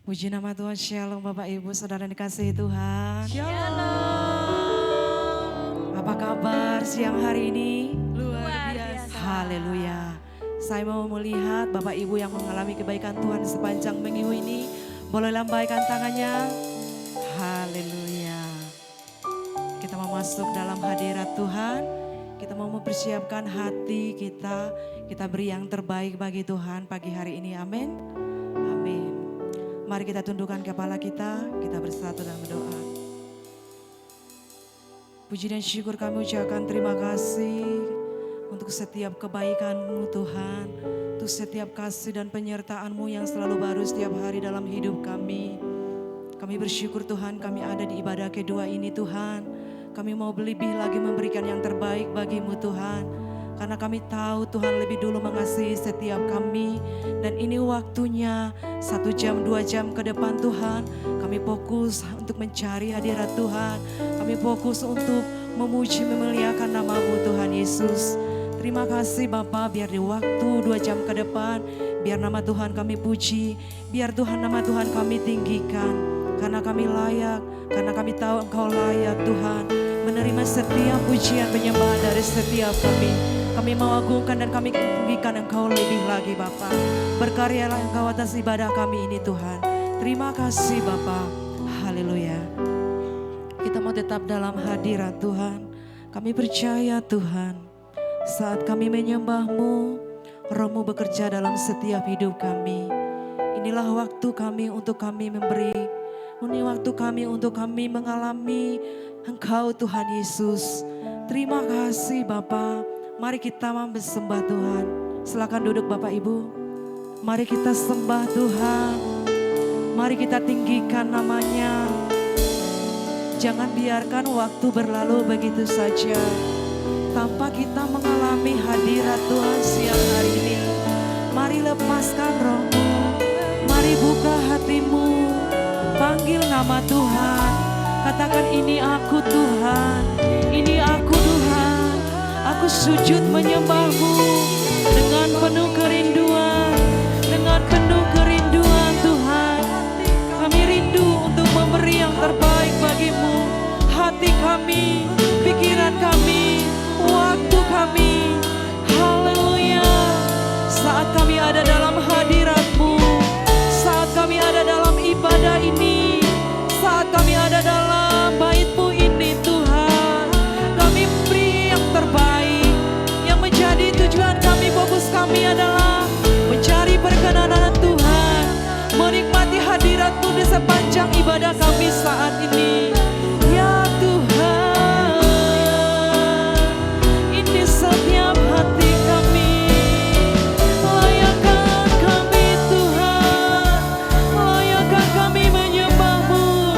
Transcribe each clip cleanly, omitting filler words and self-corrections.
Puji nama Tuhan, Shalom Bapak Ibu Saudara dikasihi Tuhan. Shalom. Apa kabar siang hari ini? Luar biasa. Haleluya. Saya mau melihat Bapak Ibu yang mengalami kebaikan Tuhan sepanjang minggu ini. Boleh lambaikan tangannya. Haleluya. Kita mau masuk dalam hadirat Tuhan. Kita mau mempersiapkan hati kita. Kita beri yang terbaik bagi Tuhan pagi hari ini. Amin. Amin. Mari kita tundukkan kepala kita bersatu dalam doa. Puji dan syukur kami ucapkan terima kasih untuk setiap kebaikan-Mu Tuhan, untuk setiap kasih dan penyertaan-Mu yang selalu baru setiap hari dalam hidup kami. Kami bersyukur Tuhan kami ada di ibadah kedua ini Tuhan. Kami mau lebih lagi memberikan yang terbaik bagi-Mu Tuhan. Karena kami tahu Tuhan lebih dulu mengasihi setiap kami. Dan ini waktunya 1 jam 2 jam ke depan Tuhan. Kami fokus untuk mencari hadirat Tuhan. Kami fokus untuk memuji memuliakan nama-Mu Tuhan Yesus. Terima kasih Bapa, biar di waktu 2 jam ke depan. Biar nama Tuhan kami puji. Biar Tuhan nama Tuhan kami tinggikan. Karena kami layak. Karena kami tahu Engkau layak Tuhan. Menerima setiap pujian penyembahan dari setiap kami. Kami mau agungkan dan kami tinggikan Engkau lebih lagi Bapa. Berkaryalah Engkau atas ibadah kami ini Tuhan. Terima kasih Bapa. Haleluya. Kita mau tetap dalam hadirat Tuhan. Kami percaya Tuhan. Saat kami menyembah-Mu, Roh-Mu bekerja dalam setiap hidup kami. Inilah waktu kami untuk kami memberi. Ini waktu kami untuk kami mengalami Engkau Tuhan Yesus. Terima kasih Bapa. Mari kita sembah Tuhan. Silakan duduk Bapak Ibu. Mari kita sembah Tuhan. Mari kita tinggikan namanya. Jangan biarkan waktu berlalu begitu saja tanpa kita mengalami hadirat Tuhan siang hari ini. Mari lepaskan rohmu. Mari buka hatimu. Panggil nama Tuhan. Katakan ini aku Tuhan. Ini aku Tuhan. Aku sujud menyembah-Mu dengan penuh kerinduan, dengan penuh kerinduan Tuhan. Kami rindu untuk memberi yang terbaik bagi-Mu. Hati kami, pikiran kami, waktu kami. Haleluya. Saat kami ada dalam hadirat-Mu, saat kami ada dalam ibadah ini, saat kami ada dalam bait-Mu ini Tuhan. Kami beri yang terbaik. Jadi tujuan kami, fokus kami adalah mencari perkenanan Tuhan, menikmati hadirat-Mu di sepanjang ibadah kami saat ini. Ya Tuhan, ini setiap hati kami. Layakkan kami Tuhan, layakkan kami menyembah-Mu.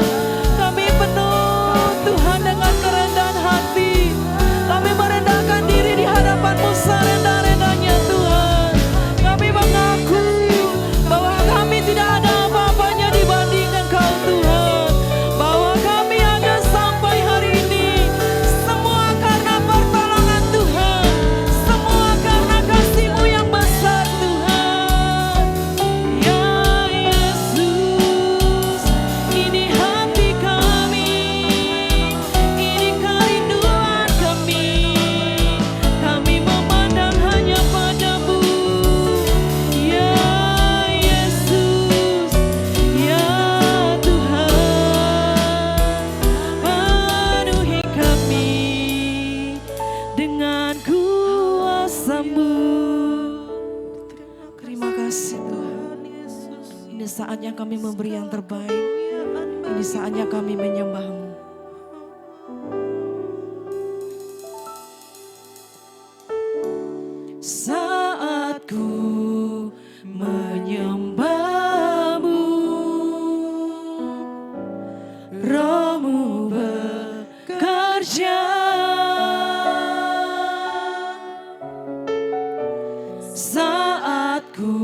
Kami penuh Tuhan dengan kerendahan hati. Kami merendahkan diri di hadapan-Mu serendah-rendahnya Tuhan. Kami mengaku bahwa kami tidak ada apa-apanya dibanding Engkau Tuhan. Bahwa kami ada sampai hari ini semua karena pertolongan Tuhan. Semua karena kasih-Mu yang besar Tuhan. Ya Yesus, ini hati kami. Ini kerinduan kami. Kami memandang hanya pada-Mu. Ya Yesus, ya Tuhan, penuhi kami dengan kuasa-Mu. Terima kasih Tuhan. Ini saatnya kami memberi yang terbaik. Ini saatnya kami menyembah-Mu. Saat ku menyembah-Mu, Roh-Mu bekerja. Saat ku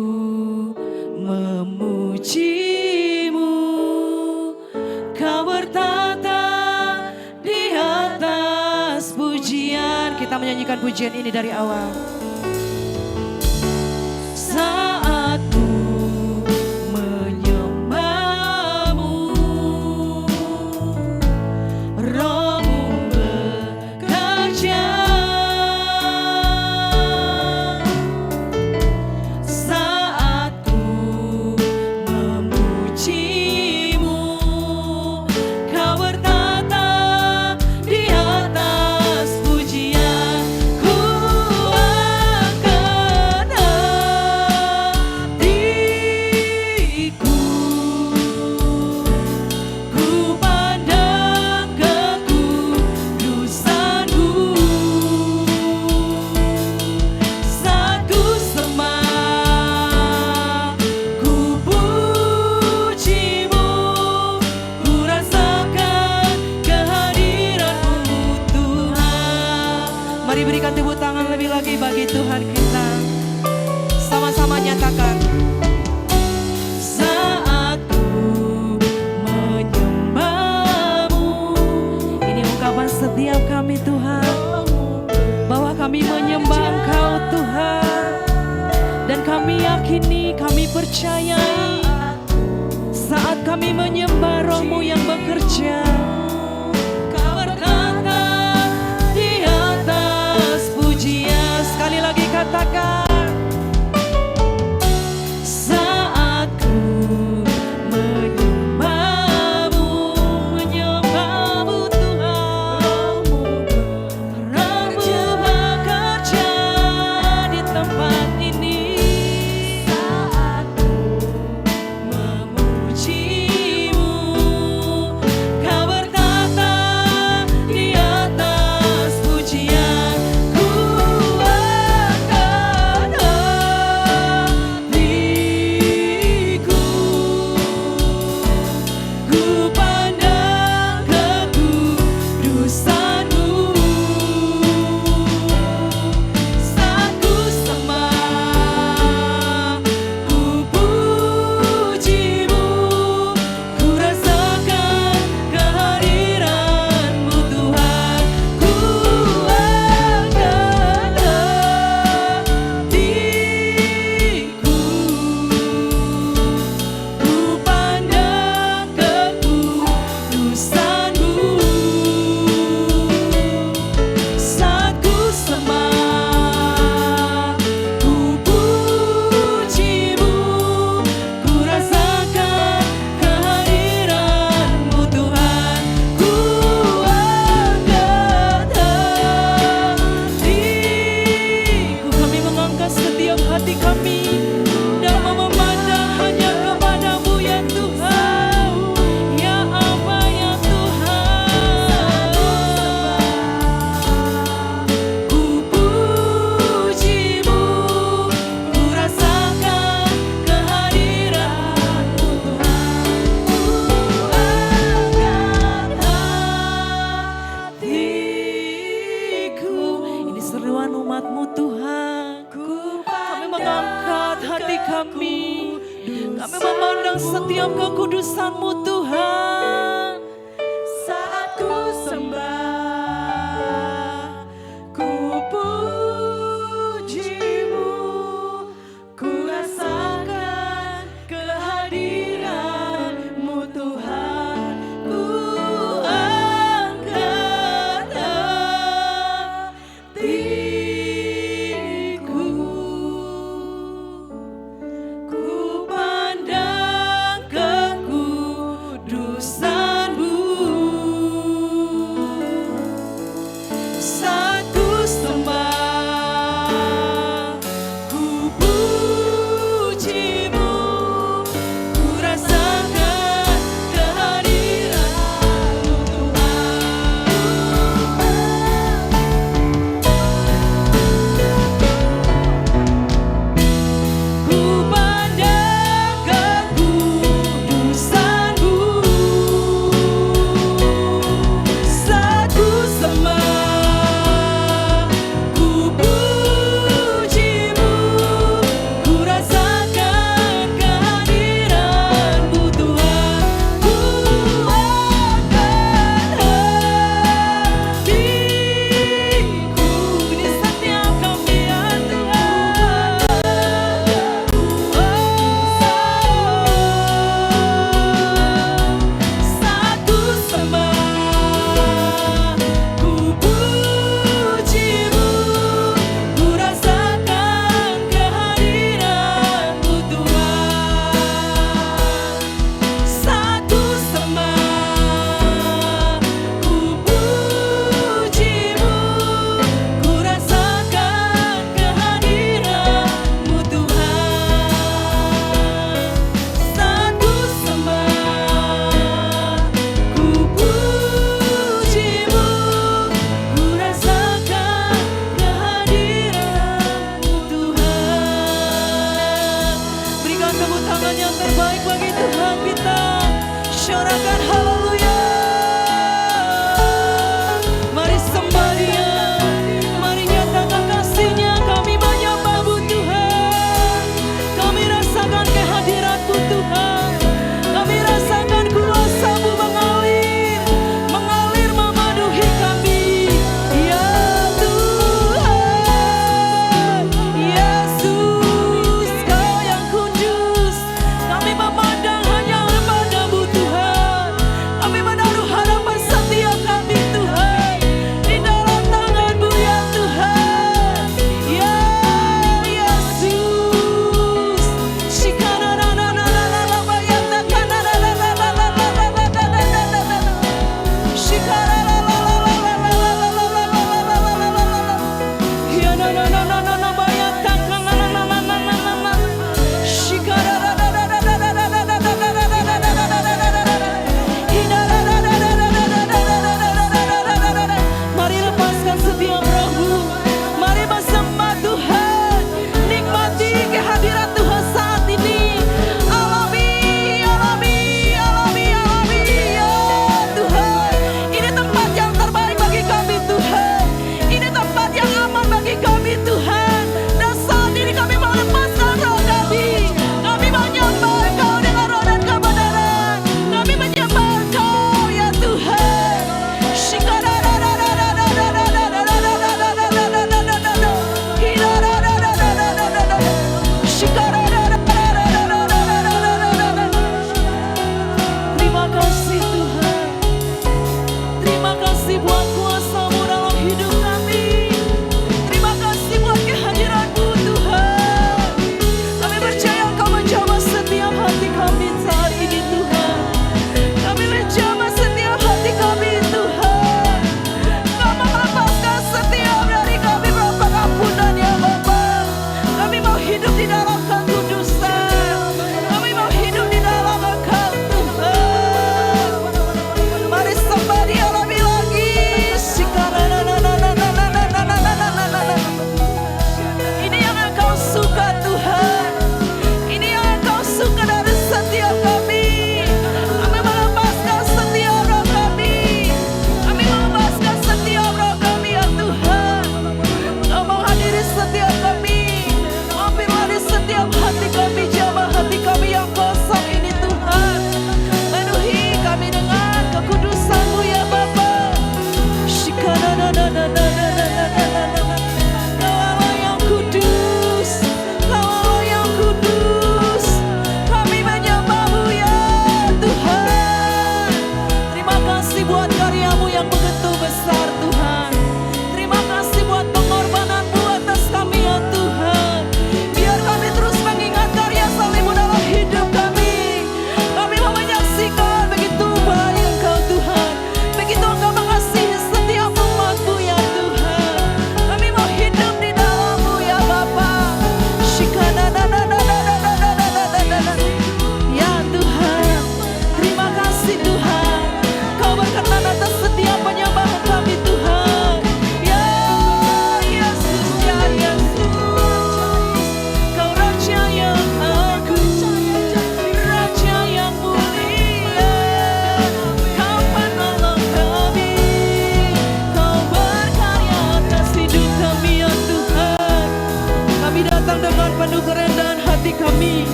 memuji-Mu, Kau bertata di atas pujian. Kita menyanyikan pujian ini dari awal. Saat ku menyembah Mari berikan tepuk tangan lebih lagi bagi Tuhan kita. Sama-sama nyatakan. Saat ku menyembah-Mu. Ini ungkapan setiap kami Tuhan, bahwa kami menyembah Engkau Tuhan. Dan kami yakini, kami percayai, saat kami menyembah Roh-Mu yang bekerja, Kau berkata di atas pujian. Sekali lagi katakan. Saat ku menyembah-Mu, menyembah-Mu Tuhan, Roh-Mu bekerja di tempat ini. Saat ku memuji-Mu, Kau berkata di atas pujian. Ku angkat hatiku, ku pandang kekudusan-Mu. Saat ku sembah, ku puji-Mu, ku rasakan kehadiran-Mu Tuhan. Ku angkat hatiku, ku pandang kekudusan-Mu. Saat ku sembah, ku puji-Mu, ku rasakan kehadiran-Mu Tuhan. Ku angkat hatiku, kami mengangkat setiap hati kami dan memandang hanya kepada-Mu ya Tuhan. Ya apa ya Tuhan. Ku puji-Mu, ku rasakan kehadiran-Mu Tuhan. Ku angkat hatiku. Ini seruan umat-Mu Tuhan. Kami mengangkat hati kami. Kami memandang setiap kekudusan-Mu Tuhan. Saat ku sembah, ku puji-Mu, ku rasakan kehadiran-Mu Tuhan. Ku angkat hatiku, ku pandang kekudusan-Mu. Saat ku sembah, ku puji-Mu, ku rasakan kehadiran-Mu Tuhan.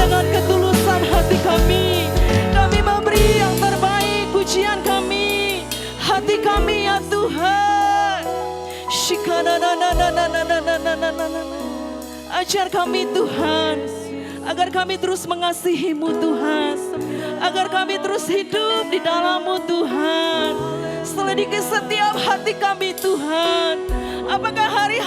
dengan ketulusan hati kami. Kami memberi yang terbaik, pujian kami, hati kami ya Tuhan. Ajar kami Tuhan, agar kami terus mengasihi-Mu Tuhan, agar kami terus hidup di dalam-Mu Tuhan. Selidiki setiap hati kami Tuhan. Apakah hari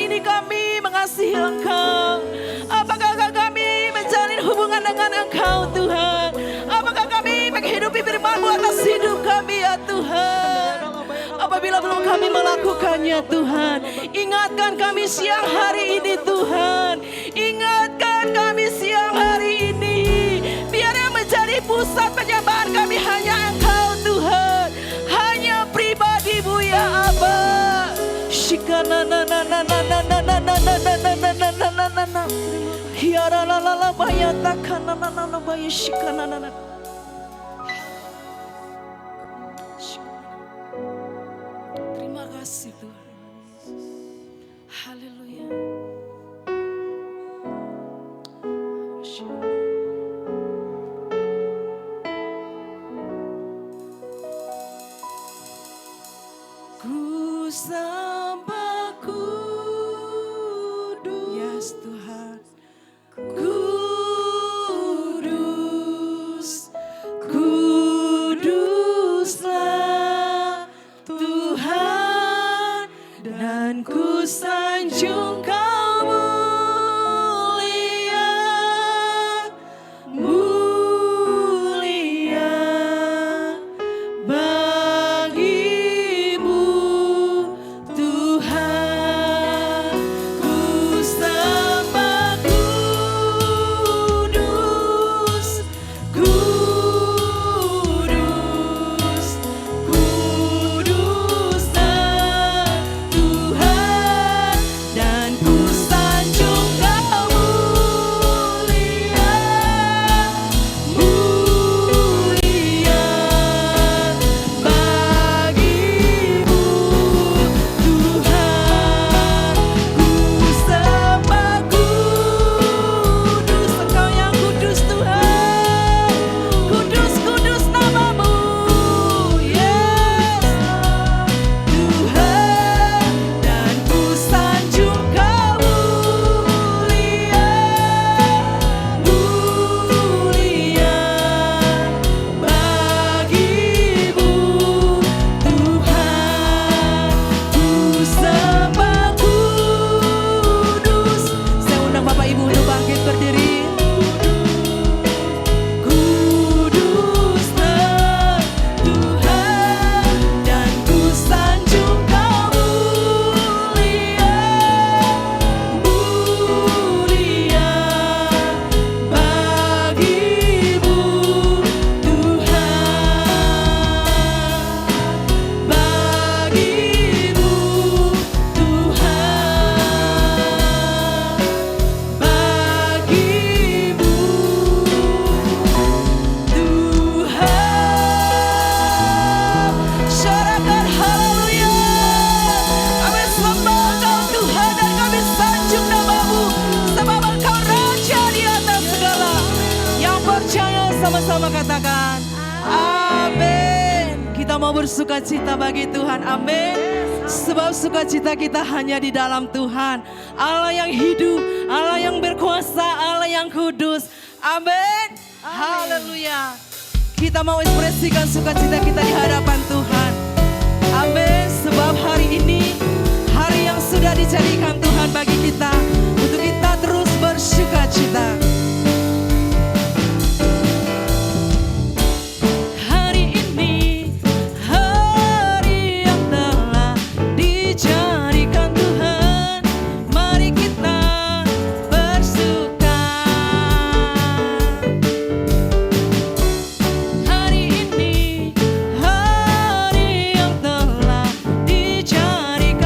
ini kami mengasihi Engkau? Apakah kami menjalin hubungan dengan Engkau Tuhan? Apakah kami menghidupi firman-Mu atas hidup kami ya Tuhan? Apabila belum kami melakukannya Tuhan, ingatkan kami siang hari ini Tuhan. Ingatkan kami siang hari ini. Biar yang menjadi pusat penyembahan kami hanya Engkau Tuhan. Hanya pribadi-Mu ya Aba. Shikana na na na na na na na na na na na na na na na na. Hiara la la la bayata kana na na na baya shikana na na. Terima kasih Tuhan. Haleluya. Ku sembah kudus, yes Tuhan. Kudus, kuduslah Tuhan, dan ku sanjung Kau mulia, mulia bagi-Mu Tuhan. Ku sembah kudus, kudus, kuduslah Tuhan, dan ku sanjung Kau mulia, mulia bagi-Mu Tuhan. Ku sembah kudus, Engkau yang kudus Tuhan. Kudus, kudus nama-Mu, yes Tuhan, dan ku sanjung Kau mulia, mulia bagi-Mu Tuhan. Ku sembah kudus. Saya undang Bapak Ibu untuk bangkit berdiri. Kuduslah Tuhan, dan ku sanjung Kau mulia, mulia bagi-Mu Tuhan, bagi-Mu Tuhan, bagi-Mu Tuhan. Sorakan haleluya. Kami sembah Engkau Tuhan, dan kami sanjung nama-Mu, sebab Engkau Raja di atas segala. Yang percaya sama-sama katakan amin. Kita mau bersukacita bagi Tuhan, amin. Sebab sukacita kita hanya di dalam Tuhan, Allah yang hidup, Allah yang berkuasa, Allah yang kudus, amin. Haleluya. Kita mau ekspresikan sukacita kita di hadapan Tuhan, amin. Sebab hari ini hari yang sudah dijadikan Tuhan bagi kita, untuk kita terus bersukacita. Hari ini hari yang telah dijadikan Tuhan, mari kita bersuka. Hari ini hari yang telah dijadikan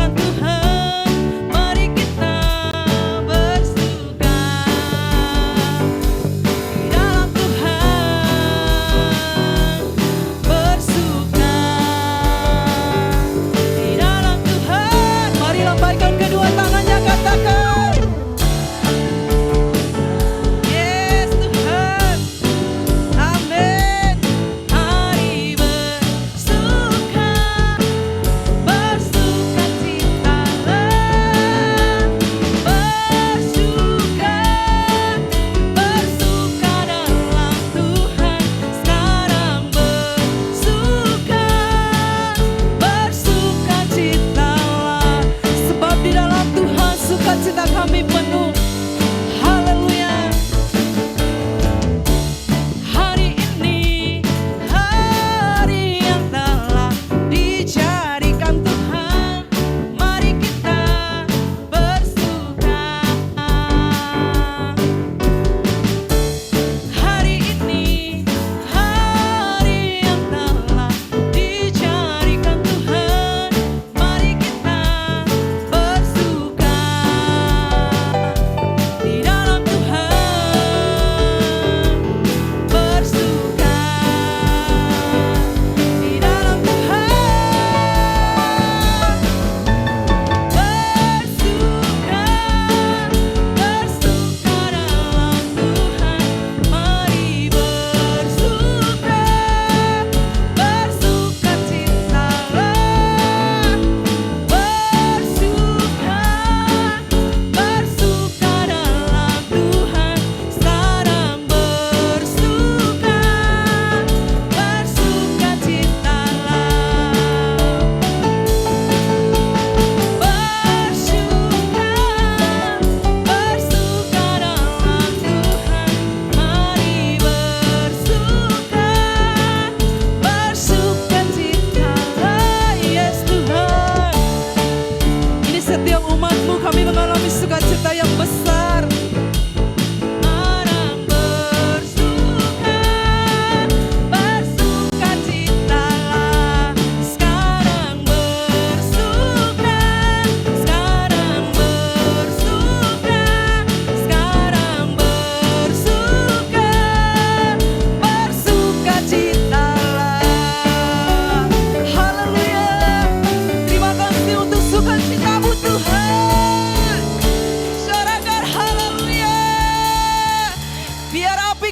setiap umat-Mu kami mengalami sukacita yang besar.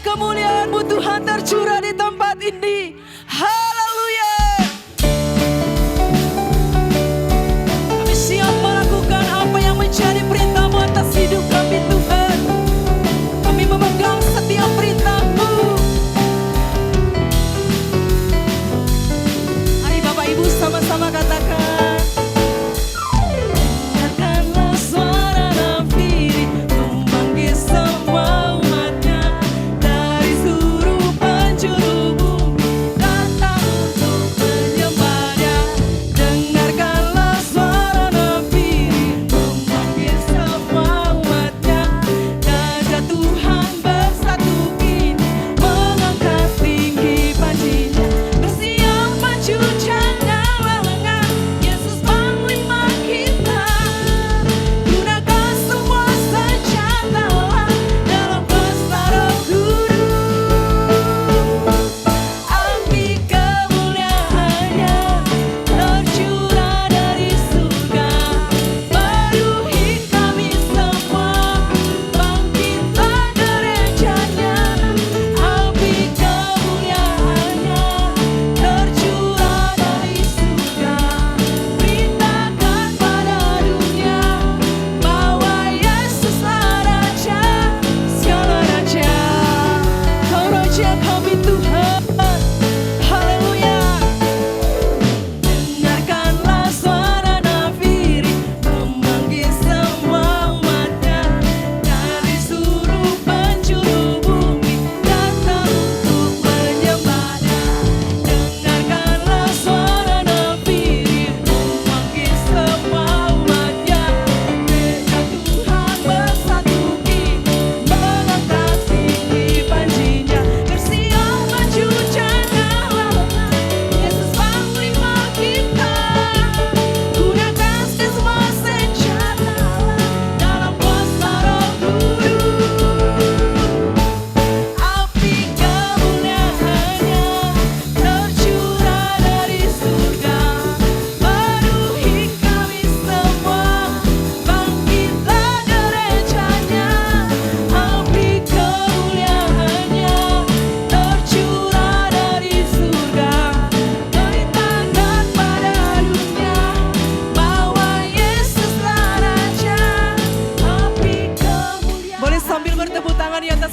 Kemuliaan-Mu Tuhan tercurah di tempat ini. Haleluya. Kami siap melakukan apa yang menjadi perintah-Mu atas hidup kami Tuhan. Kami memegang setiap perintah-Mu. Mari Bapak Ibu sama-sama katakan.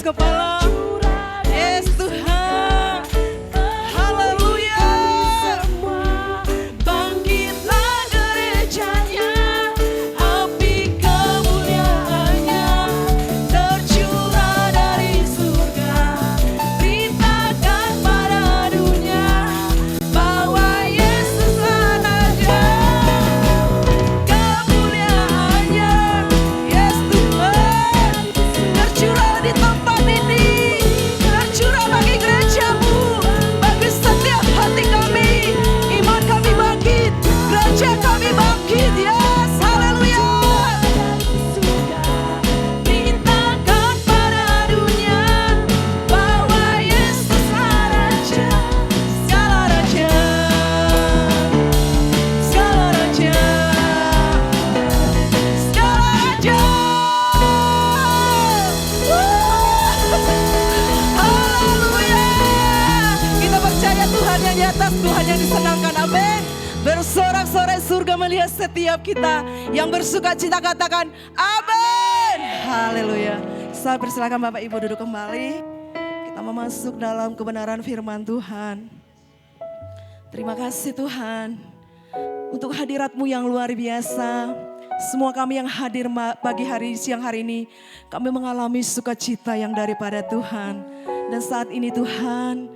Kepala, yes Tuhan, haleluya. Bangkitlah gerejanya, api kemuliaannya tercurah dari surga. Beritakan pada dunia bahwa Yesus Raja. Kemuliaannya, yes Tuhan, tercurah di tempat ini, tercurah bagi gereja-Mu, bagi setiap hati kami. Iman kami bangkit, gereja kami bangkit, yes, haleluya. Beritakan pada dunia bahwa Yesus Raja, segala raja, segala raja, segala raja. Haleluya. Kita percaya Tuhan yang di atas, Tuhan yang disenangkan. Amin. Bersorak-sorai surga melihat setiap kita yang bersuka cita, katakan amin. Haleluya. Saya persilakan Bapak Ibu duduk kembali. Kita mau masuk dalam kebenaran firman Tuhan. Terima kasih Tuhan untuk hadirat-Mu yang luar biasa. Semua kami yang hadir pagi hari, siang hari ini, kami mengalami sukacita yang daripada Tuhan. Dan saat ini Tuhan,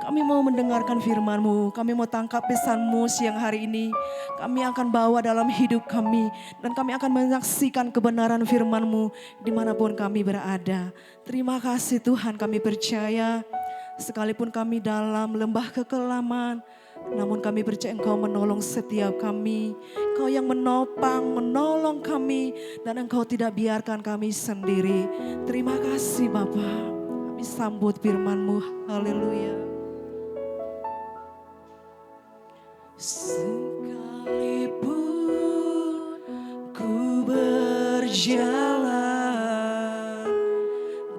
Kami mau mendengarkan firman-Mu, kami mau tangkap pesan-Mu siang hari ini. Kami akan bawa dalam hidup kami dan kami akan menyaksikan kebenaran firman-Mu dimanapun kami berada. Terima kasih Tuhan, kami percaya sekalipun kami dalam lembah kekelaman, namun kami percaya Engkau menolong setiap kami. Engkau yang menopang, menolong kami dan Engkau tidak biarkan kami sendiri. Terima kasih Bapa. Kami sambut firman-Mu. Haleluya. Sekalipun ku berjalan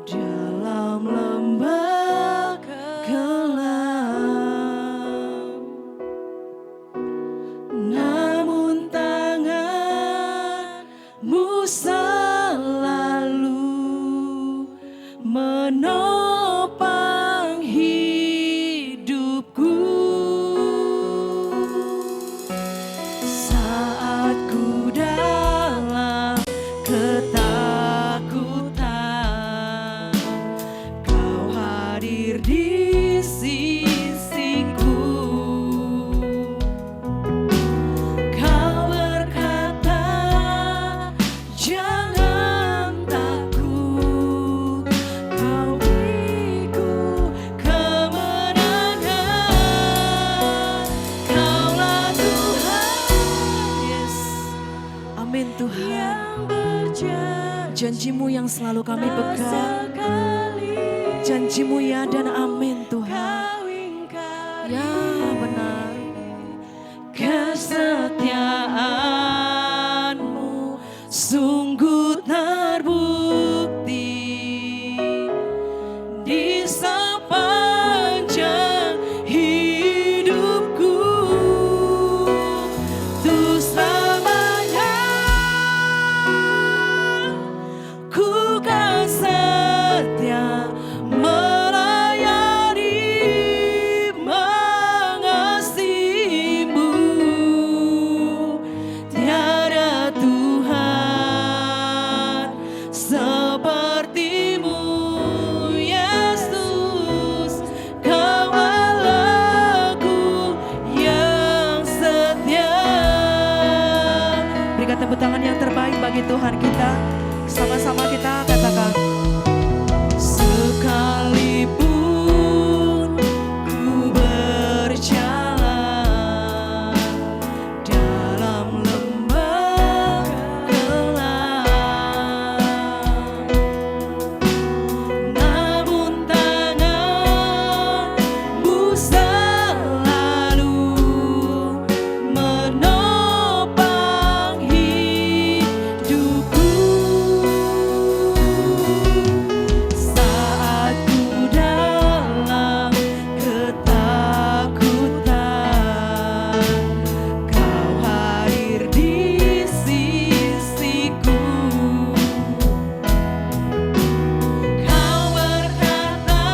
dalam lembah kelam, namun tangan-Mu selalu menopang hidupku. Saat ku dalam ketakutan, Kau hadir di sisiku. Kau berkata, jangan takut, Kau beriku kemenangan. Kaulah Tuhan, yes, amin Tuhan. Janji-Mu yang selalu kami pegang, janji-Mu ya dan amin Tuhan. Ya benar, kesetiaan-Mu sungguh terbukti di sepanjang hidupku. Tuh selamanya ku kan setia melayani, mengasihi-Mu. Tiada Tuhan seperti-Mu, Yesus. Kau Allahku yang setia. Berikan tepuk tangan yang terbaik bagi Tuhan kita. Sama-sama kita katakan. Sekalipun ku berjalan dalam lembah kelam, namun tangan-Mu selalu menopang hidupku. Saat ku dalam ketakutan, Kau hadir di sisiku. Kau berkata,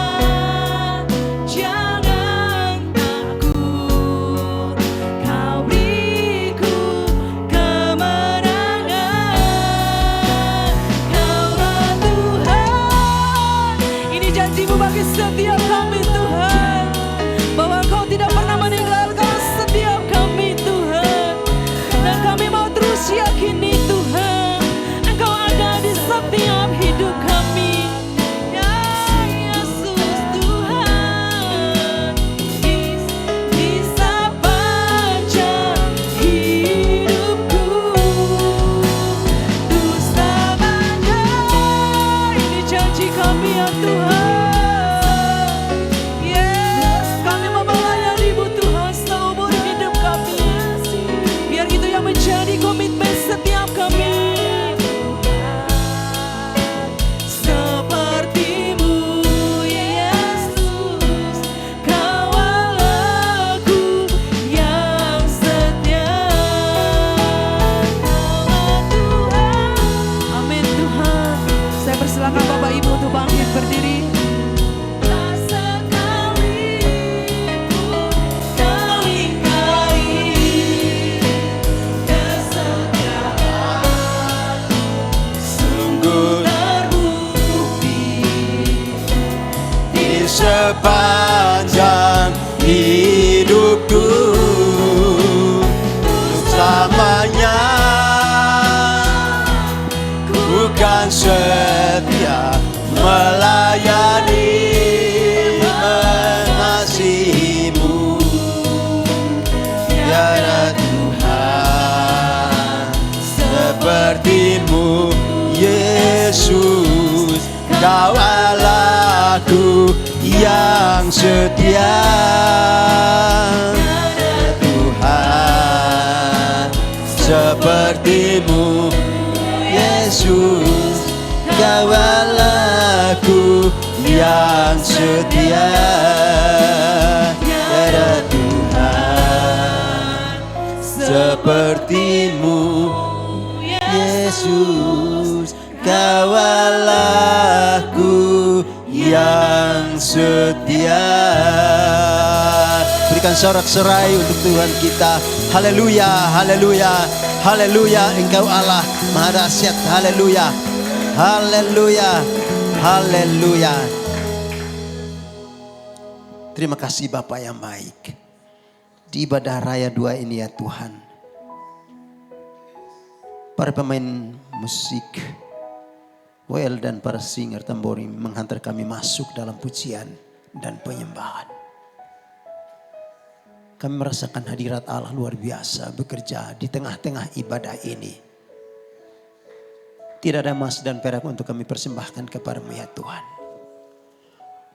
jangan takut, Kau beriku kemenangan. Kaulah Tuhan. Ini janji-Mu bagi setiap kami Tuhan, bahwa Engkau tidak pernah meninggalkan setiap kami Tuhan. Dan kami mau terus yakini Tuhan, Engkau ada di setiap hidup kami. Ya Yesus Tuhan, di sepanjang hidupku. Tuh selamanya, ini janji kami ya Tuhan. Yes, kami mau melayani-Mu Tuhan seumur hidup kami. Biar itu yang menjadi komitmen setiap kami. Seperti-Mu, Yesus. Kau Allahku yang setia. Kaulah Tuhan. Amin Tuhan. Saya persilakan Bapak Ibu untuk bangkit berdiri. Tak sekalipun kali-kali kesetiaan Sungguh terbukti di sepanjang yang setia melayani mengasihimu. Tiada Tuhan sepertimu Yesus, Kau Allahku yang setia. Tuhan sepertimu Yesus, Kau Allahku yang setia. Tiada Tuhan sepertimu Yesus, Kau Allahku yang setia. Berikan sorak-sorai untuk Tuhan kita. Haleluya, haleluya, haleluya. Engkau Allah Maha Dahsyat. Haleluya, haleluya, haleluya. Terima kasih Bapa yang baik. Di ibadah raya 2 ini ya Tuhan, para pemain musik WL dan para singer tambori menghantar kami masuk dalam pujian dan penyembahan. Kami merasakan hadirat Allah luar biasa bekerja di tengah-tengah ibadah ini. Tidak ada emas dan perak untuk kami persembahkan kepada-Mu ya Tuhan.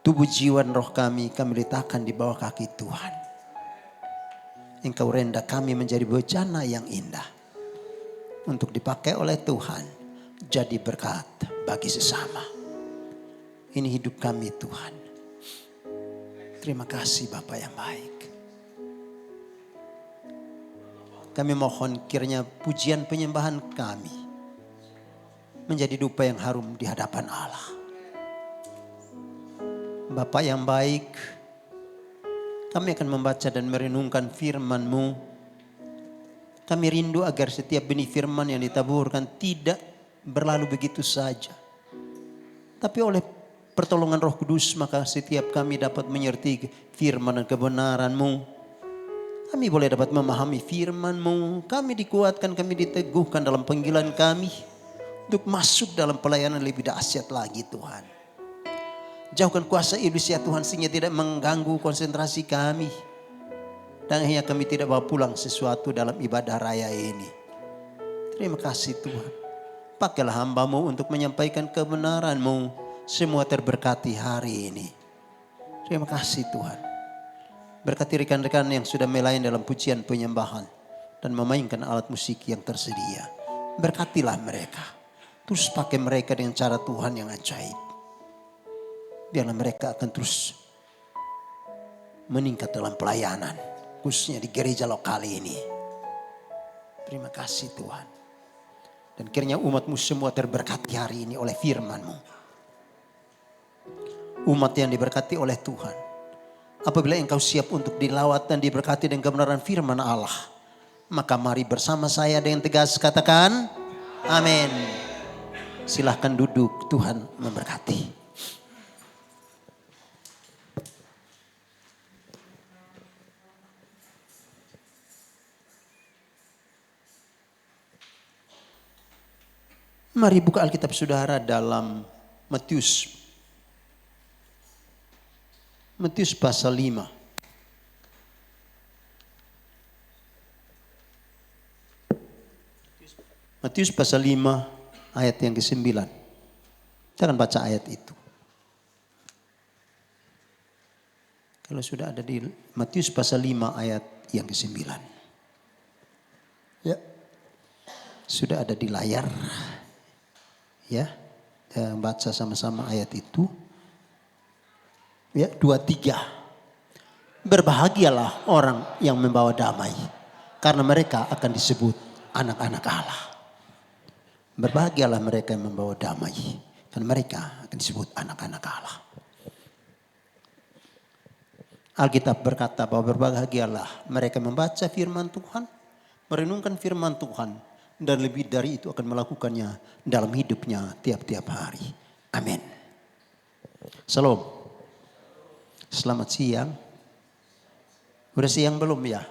Tubuh, jiwa dan roh kami letakkan di bawah kaki Tuhan. Engkau renda kami menjadi bejana yang indah untuk dipakai oleh Tuhan jadi berkat bagi sesama. Ini hidup kami Tuhan. Terima kasih Bapa yang baik. Kami mohon kiranya pujian penyembahan kami menjadi dupa yang harum di hadapan Allah. Bapa yang baik, kami akan membaca dan merenungkan firman-Mu. Kami rindu agar setiap benih firman yang ditaburkan tidak berlalu begitu saja. Tapi oleh pertolongan Roh Kudus maka setiap kami dapat menyerti firman dan kebenaran-Mu. Kami boleh dapat memahami firman-Mu. Kami dikuatkan, kami diteguhkan dalam panggilan kami untuk masuk dalam pelayanan lebih dahsyat lagi Tuhan. Jauhkan kuasa iblis ya Tuhan sehingga tidak mengganggu konsentrasi kami. Dan akhirnya kami tidak bawa pulang sesuatu dalam ibadah raya ini. Terima kasih Tuhan. Pakailah hamba-Mu untuk menyampaikan kebenaran-Mu. Semua terberkati hari ini. Terima kasih Tuhan. Berkati rekan-rekan yang sudah melayani dalam pujian penyembahan dan memainkan alat musik yang tersedia. Berkatilah mereka. Terus pakai mereka dengan cara Tuhan yang ajaib. Biarlah mereka akan terus meningkat dalam pelayanan. Khususnya di gereja lokal ini. Terima kasih Tuhan. Dan kiranya umat-Mu semua terberkati hari ini oleh firman-Mu. Umat yang diberkati oleh Tuhan. Apabila engkau siap untuk dilawat dan diberkati dengan kebenaran firman Allah, maka mari bersama saya dengan tegas katakan amin. Silahkan duduk, Tuhan memberkati. Mari buka Alkitab saudara dalam Matius pasal 5. Matius pasal 5 ayat yang ke-9. Kita akan baca ayat itu. Kalau sudah ada di Matius pasal 5 ayat yang ke-9. Ya. Sudah ada di layar. Ya. Kita baca sama-sama ayat itu. Ya, 2-3. Berbahagialah orang yang membawa damai, karena mereka akan disebut anak-anak Allah. Berbahagialah mereka yang membawa damai, karena mereka akan disebut anak-anak Allah. Alkitab berkata bahwa berbahagialah mereka membaca firman Tuhan, merenungkan firman Tuhan, dan lebih dari itu akan melakukannya dalam hidupnya tiap-tiap hari. Amin. Salam. Selamat siang. Udah siang belum ya?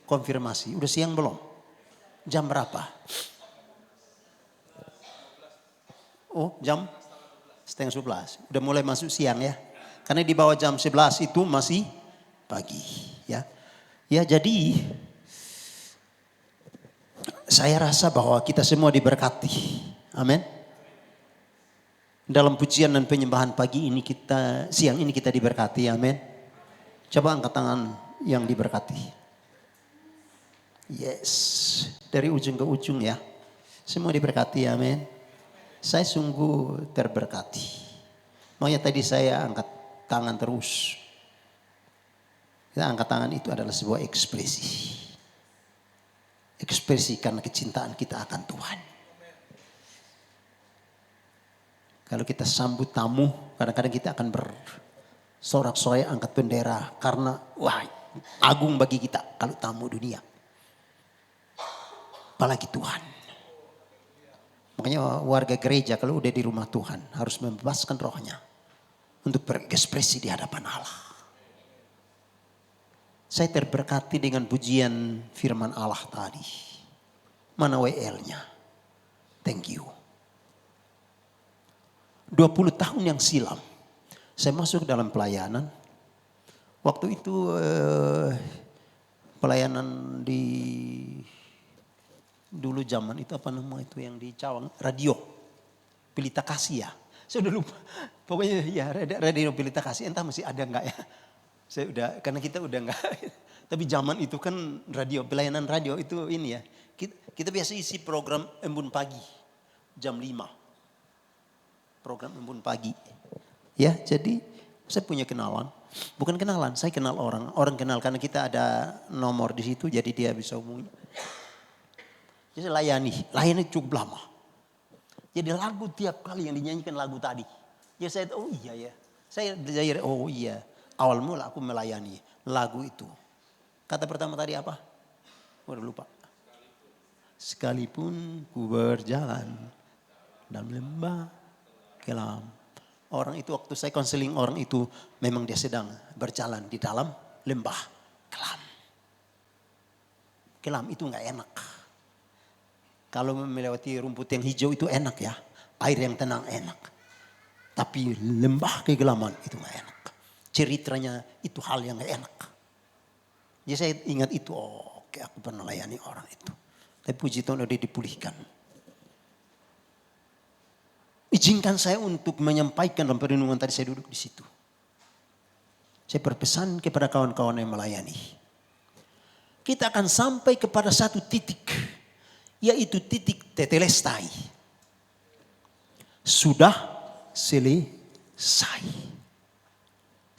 Konfirmasi. Udah siang belum? Jam berapa? Oh, jam setengah 11. Udah mulai masuk siang ya. Karena di bawah jam 11 itu masih pagi ya. Ya jadi saya rasa bahwa kita semua diberkati. Amin. Dalam pujian dan penyembahan pagi ini siang ini kita diberkati. Amin. Coba angkat tangan yang diberkati. Yes. Dari ujung ke ujung ya. Semua diberkati. Amin. Saya sungguh terberkati. Makanya tadi saya angkat tangan terus. Kita angkat tangan itu adalah sebuah ekspresi. Ekspresi karena kecintaan kita akan Tuhan. Kalau kita sambut tamu, kadang-kadang kita akan bersorak-sorai angkat bendera. Karena wah, agung bagi kita kalau tamu dunia. Apalagi Tuhan. Makanya warga gereja kalau udah di rumah Tuhan harus membebaskan rohnya. Untuk berekspresi di hadapan Allah. Saya terberkati dengan pujian firman Allah tadi. Mana WL-nya? Thank you. 20 tahun yang silam. Saya masuk dalam pelayanan. Waktu itu pelayanan di dulu zaman itu apa nama itu yang di Cawang. Radio. Pelita Kasih ya. Saya udah lupa. Pokoknya ya radio Pelita Kasih. Entah masih ada enggak ya. Saya udah, karena kita udah enggak. Tapi zaman itu kan radio, pelayanan radio itu ini ya. Kita biasa isi program Embun Pagi. Jam 5. Program Embun Pagi. Ya jadi saya punya kenalan. Bukan kenalan, saya kenal orang. Orang kenal karena kita ada nomor di situ jadi dia bisa hubungi. Jadi layani cukup lama. Jadi lagu tiap kali yang dinyanyikan lagu tadi. Ya saya oh iya ya. Saya belajar oh iya. Awal mula aku melayani lagu itu. Kata pertama tadi apa? Udah lupa. Sekalipun ku berjalan dalam lembah kelam. Orang itu waktu saya konseling orang itu memang dia sedang berjalan di dalam lembah kelam. Kelam itu enggak enak. Kalau melewati rumput yang hijau itu enak ya. Air yang tenang enak. Tapi lembah kegelaman itu enggak enak. Ceritanya itu hal yang gak enak. Jadi saya ingat itu, oke aku pernah layani orang itu. Tapi puji Tuhan udah dipulihkan. Izinkan saya untuk menyampaikan dalam perenungan tadi saya duduk di situ. Saya berpesan kepada kawan-kawan yang melayani. Kita akan sampai kepada satu titik. Yaitu titik tetelestai. Sudah selesai.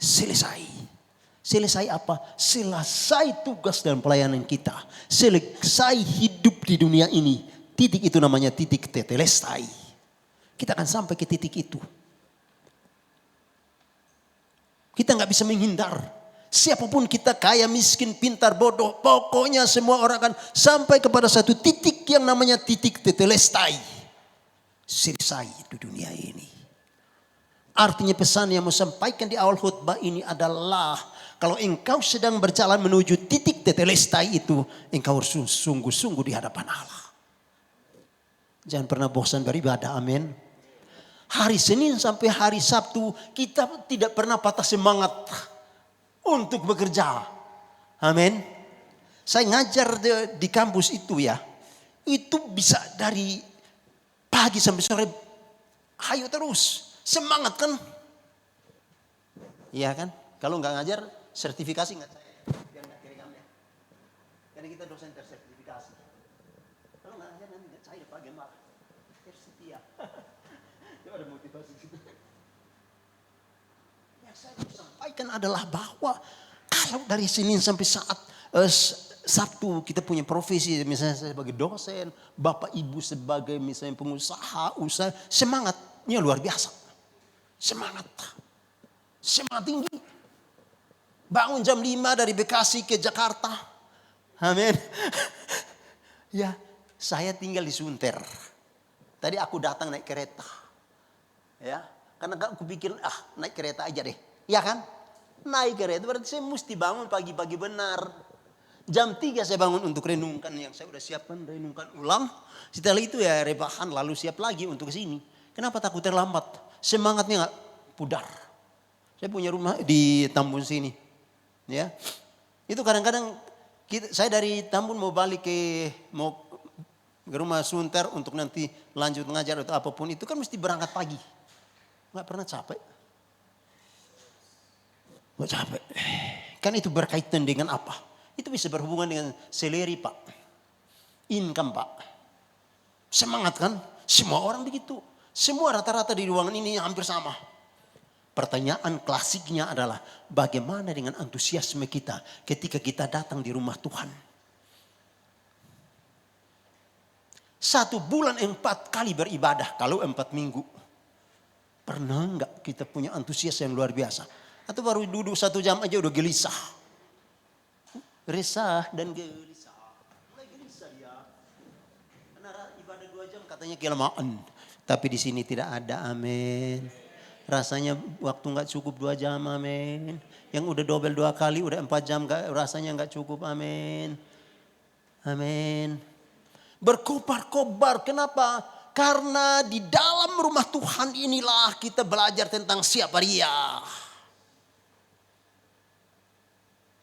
Selesai. Selesai apa? Selesai tugas dan pelayanan kita. Selesai hidup di dunia ini. Titik itu namanya titik tetelestai. Kita akan sampai ke titik itu. Kita nggak bisa menghindar. Siapapun kita kaya, miskin, pintar, bodoh. Pokoknya semua orang akan sampai kepada satu titik yang namanya titik tetelestai. Selesai di dunia ini. Artinya pesan yang mau sampaikan di awal khutbah ini adalah kalau engkau sedang berjalan menuju titik tetelestai itu, engkau harus sungguh-sungguh di hadapan Allah. Jangan pernah bosan beribadah, amin. Hari Senin sampai hari Sabtu kita tidak pernah patah semangat untuk bekerja. Amin. Saya ngajar di kampus itu ya. Itu bisa dari pagi sampai sore. Hayo terus. Semangat kan? Iya kan? Kalau nggak ngajar, sertifikasi nggak saya. Biar nggak kirikannya. Karena kita dosen tersertifikasi. Kalau nggak ngajar nanti nggak cair Pak Gemar. Setia. Itu ada motivasi gitu. Yang saya mau sampaikan adalah bahwa kalau dari Senin sampai saat Sabtu kita punya profesi, misalnya saya sebagai dosen, bapak ibu sebagai misalnya pengusaha, usaha, semangatnya luar biasa. Semangat tinggi. Bangun jam 5 dari Bekasi ke Jakarta. Amin. Ya, saya tinggal di Sunter. Tadi aku datang naik kereta. Ya, karena aku pikir naik kereta aja deh. Ya kan? Naik kereta berarti saya mesti bangun pagi-pagi benar. Jam 3 saya bangun untuk renungkan yang saya udah siapkan, renungkan ulang. Setelah itu ya rebahan lalu siap lagi untuk ke sini. Kenapa takut terlambat? Semangatnya nggak pudar. Saya punya rumah di Tambun sini. Ya, itu kadang-kadang saya dari Tambun mau balik mau ke rumah Sunter untuk nanti lanjut ngajar atau apapun itu kan mesti berangkat pagi. Nggak pernah capek. Nggak capek. Kan itu berkaitan dengan apa? Itu bisa berhubungan dengan salary Pak. Income Pak. Semangat kan? Semua orang begitu. Semua rata-rata di ruangan ini hampir sama. Pertanyaan klasiknya adalah bagaimana dengan antusiasme kita ketika kita datang di rumah Tuhan. 1 bulan 4 kali beribadah kalau 4 minggu. Pernah enggak kita punya antusias yang luar biasa? Atau baru duduk 1 jam aja udah gelisah. Resah dan gelisah. Mulai gelisah ya. Karena ibadah 2 jam katanya kelamaan. Tapi di sini tidak ada, amin. Rasanya waktu nggak cukup 2 jam, amin. Yang udah double 2 kali, udah 4 jam, rasanya nggak cukup, amin. Amin. Berkobar-kobar, kenapa? Karena di dalam rumah Tuhan inilah kita belajar tentang siapa Dia.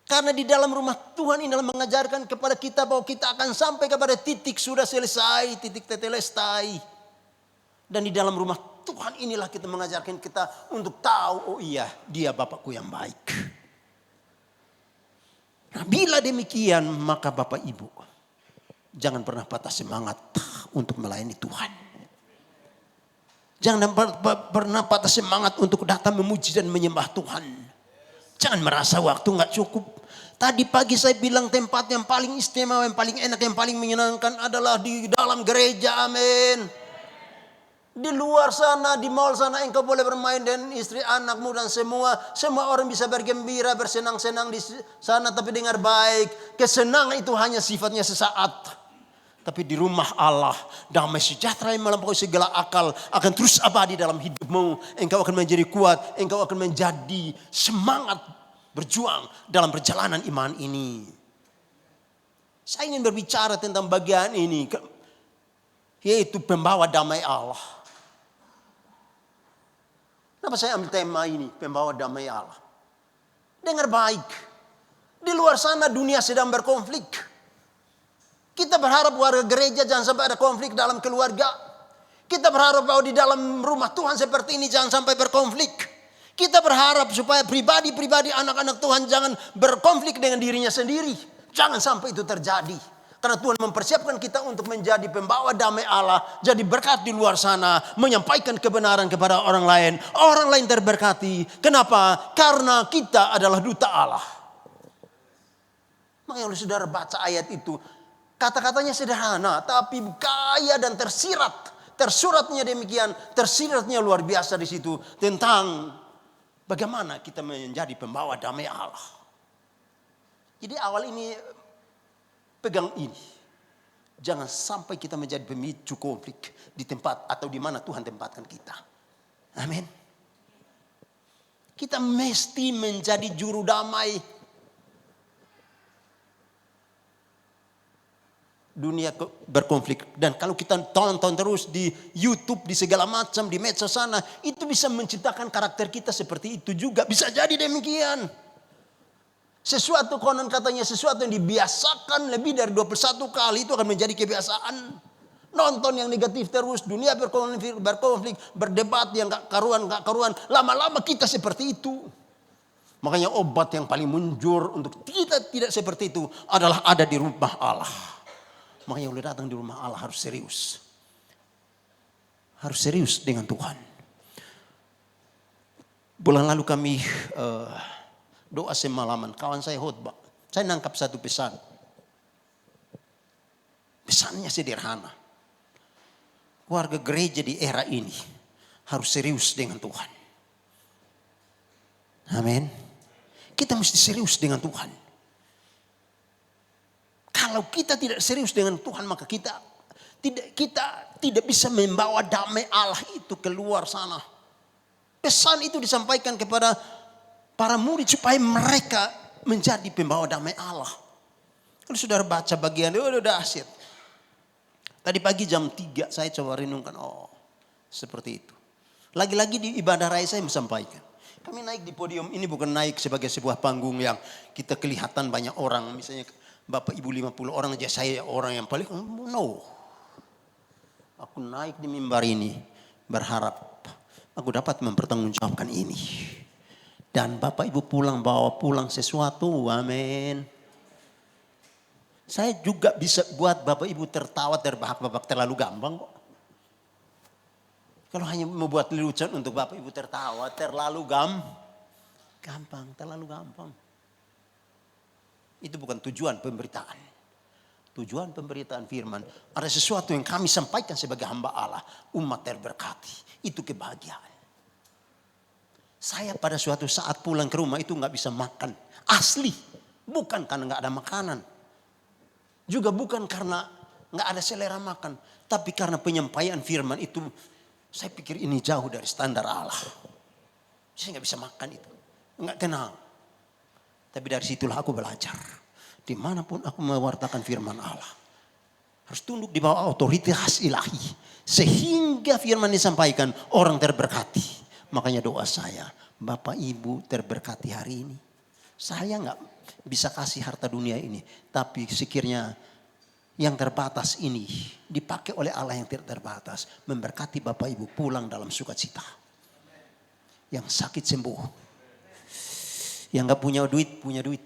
Karena di dalam rumah Tuhan inilah mengajarkan kepada kita bahwa kita akan sampai kepada titik sudah selesai, titik tetelestai. Dan di dalam rumah Tuhan inilah kita mengajarkan kita untuk tahu, oh iya, Dia Bapakku yang baik. Nah, bila demikian, maka Bapak Ibu, jangan pernah patah semangat untuk melayani Tuhan. Jangan pernah patah semangat untuk datang memuji dan menyembah Tuhan. Jangan merasa waktu nggak cukup. Tadi pagi saya bilang tempat yang paling istimewa, yang paling enak, yang paling menyenangkan adalah di dalam gereja, amin. Di luar sana, di mall sana engkau boleh bermain dengan istri, anakmu dan semua orang bisa bergembira, bersenang-senang di sana. Tapi dengar baik, kesenangan itu hanya sifatnya sesaat. Tapi di rumah Allah, damai sejahtera yang melampaui segala akal akan terus abadi dalam hidupmu. Engkau akan menjadi kuat, engkau akan menjadi semangat berjuang dalam perjalanan iman ini. Saya ingin berbicara tentang bagian ini, yaitu pembawa damai Allah. Kenapa saya ambil tema ini, pembawa damai Allah? Dengar baik, di luar sana dunia sedang berkonflik. Kita berharap warga gereja jangan sampai ada konflik dalam keluarga. Kita berharap bahwa di dalam rumah Tuhan seperti ini jangan sampai berkonflik. Kita berharap supaya pribadi-pribadi anak-anak Tuhan jangan berkonflik dengan dirinya sendiri. Jangan sampai itu terjadi. Karena Tuhan mempersiapkan kita untuk menjadi pembawa damai Allah. Jadi berkat di luar sana. Menyampaikan kebenaran kepada orang lain. Orang lain terberkati. Kenapa? Karena kita adalah duta Allah. Makanya kalau saudara baca ayat itu. Kata-katanya sederhana. Tapi kaya dan tersirat. Tersuratnya demikian. Tersiratnya luar biasa di situ. Tentang bagaimana kita menjadi pembawa damai Allah. Jadi awal ini pegang ini. Jangan sampai kita menjadi pemicu konflik di tempat atau di mana Tuhan tempatkan kita. Amin. Kita mesti menjadi juru damai. Dunia berkonflik. Dan kalau kita tonton terus di YouTube, di segala macam, di medsos sana, itu bisa menciptakan karakter kita seperti itu juga. Bisa jadi demikian. Sesuatu konon katanya sesuatu yang dibiasakan lebih dari 21 kali itu akan menjadi kebiasaan. Nonton yang negatif terus, dunia berkonflik, berdebat yang gak karuan. Lama-lama kita seperti itu. Makanya obat yang paling munjur untuk kita tidak seperti itu adalah ada di rumah Allah. Makanya boleh datang di rumah Allah harus serius. Harus serius dengan Tuhan. Bulan lalu kami doa semalaman, kawan saya khotbah. Saya nangkap satu pesan. Pesannya sederhana. Warga gereja di era ini harus serius dengan Tuhan. Amin. Kita mesti serius dengan Tuhan. Kalau kita tidak serius dengan Tuhan, maka kita tidak bisa membawa damai Allah itu keluar sana. Pesan itu disampaikan kepada para murid supaya mereka menjadi pembawa damai Allah. Kalau saudara baca bagian itu udah asyik. Tadi pagi jam 3 saya coba renungkan. Seperti itu. Lagi-lagi di ibadah raya saya sampaikan. Kami naik di podium ini bukan naik sebagai sebuah panggung yang kita kelihatan banyak orang. Misalnya Bapak Ibu 50 orang aja, saya orang yang paling, no. Aku naik di mimbar ini berharap aku dapat mempertanggungjawabkan ini. Dan Bapak Ibu bawa pulang sesuatu, amin. Saya juga bisa buat Bapak Ibu tertawa terbahak-bahak terlalu gampang kok. Kalau hanya membuat lelucon untuk Bapak Ibu tertawa terlalu gampang, terlalu gampang. Itu bukan tujuan pemberitaan. Tujuan pemberitaan firman, ada sesuatu yang kami sampaikan sebagai hamba Allah, umat terberkati. Itu kebahagiaan. Saya pada suatu saat pulang ke rumah itu nggak bisa makan. Asli, bukan karena nggak ada makanan. Juga bukan karena nggak ada selera makan. Tapi karena penyampaian firman itu, saya pikir ini jauh dari standar Allah. Saya nggak bisa makan itu. Nggak kenal. Tapi dari situlah aku belajar. Dimanapun aku mewartakan firman Allah. Harus tunduk di bawah otoritas ilahi. Sehingga firman disampaikan orang terberkati. Makanya doa saya. Bapak Ibu terberkati hari ini. Saya nggak bisa kasih harta dunia ini. Tapi sekiranya yang terbatas ini dipakai oleh Allah yang tidak terbatas. Memberkati Bapak Ibu pulang dalam sukacita. Yang sakit sembuh. Yang gak punya duit, punya duit.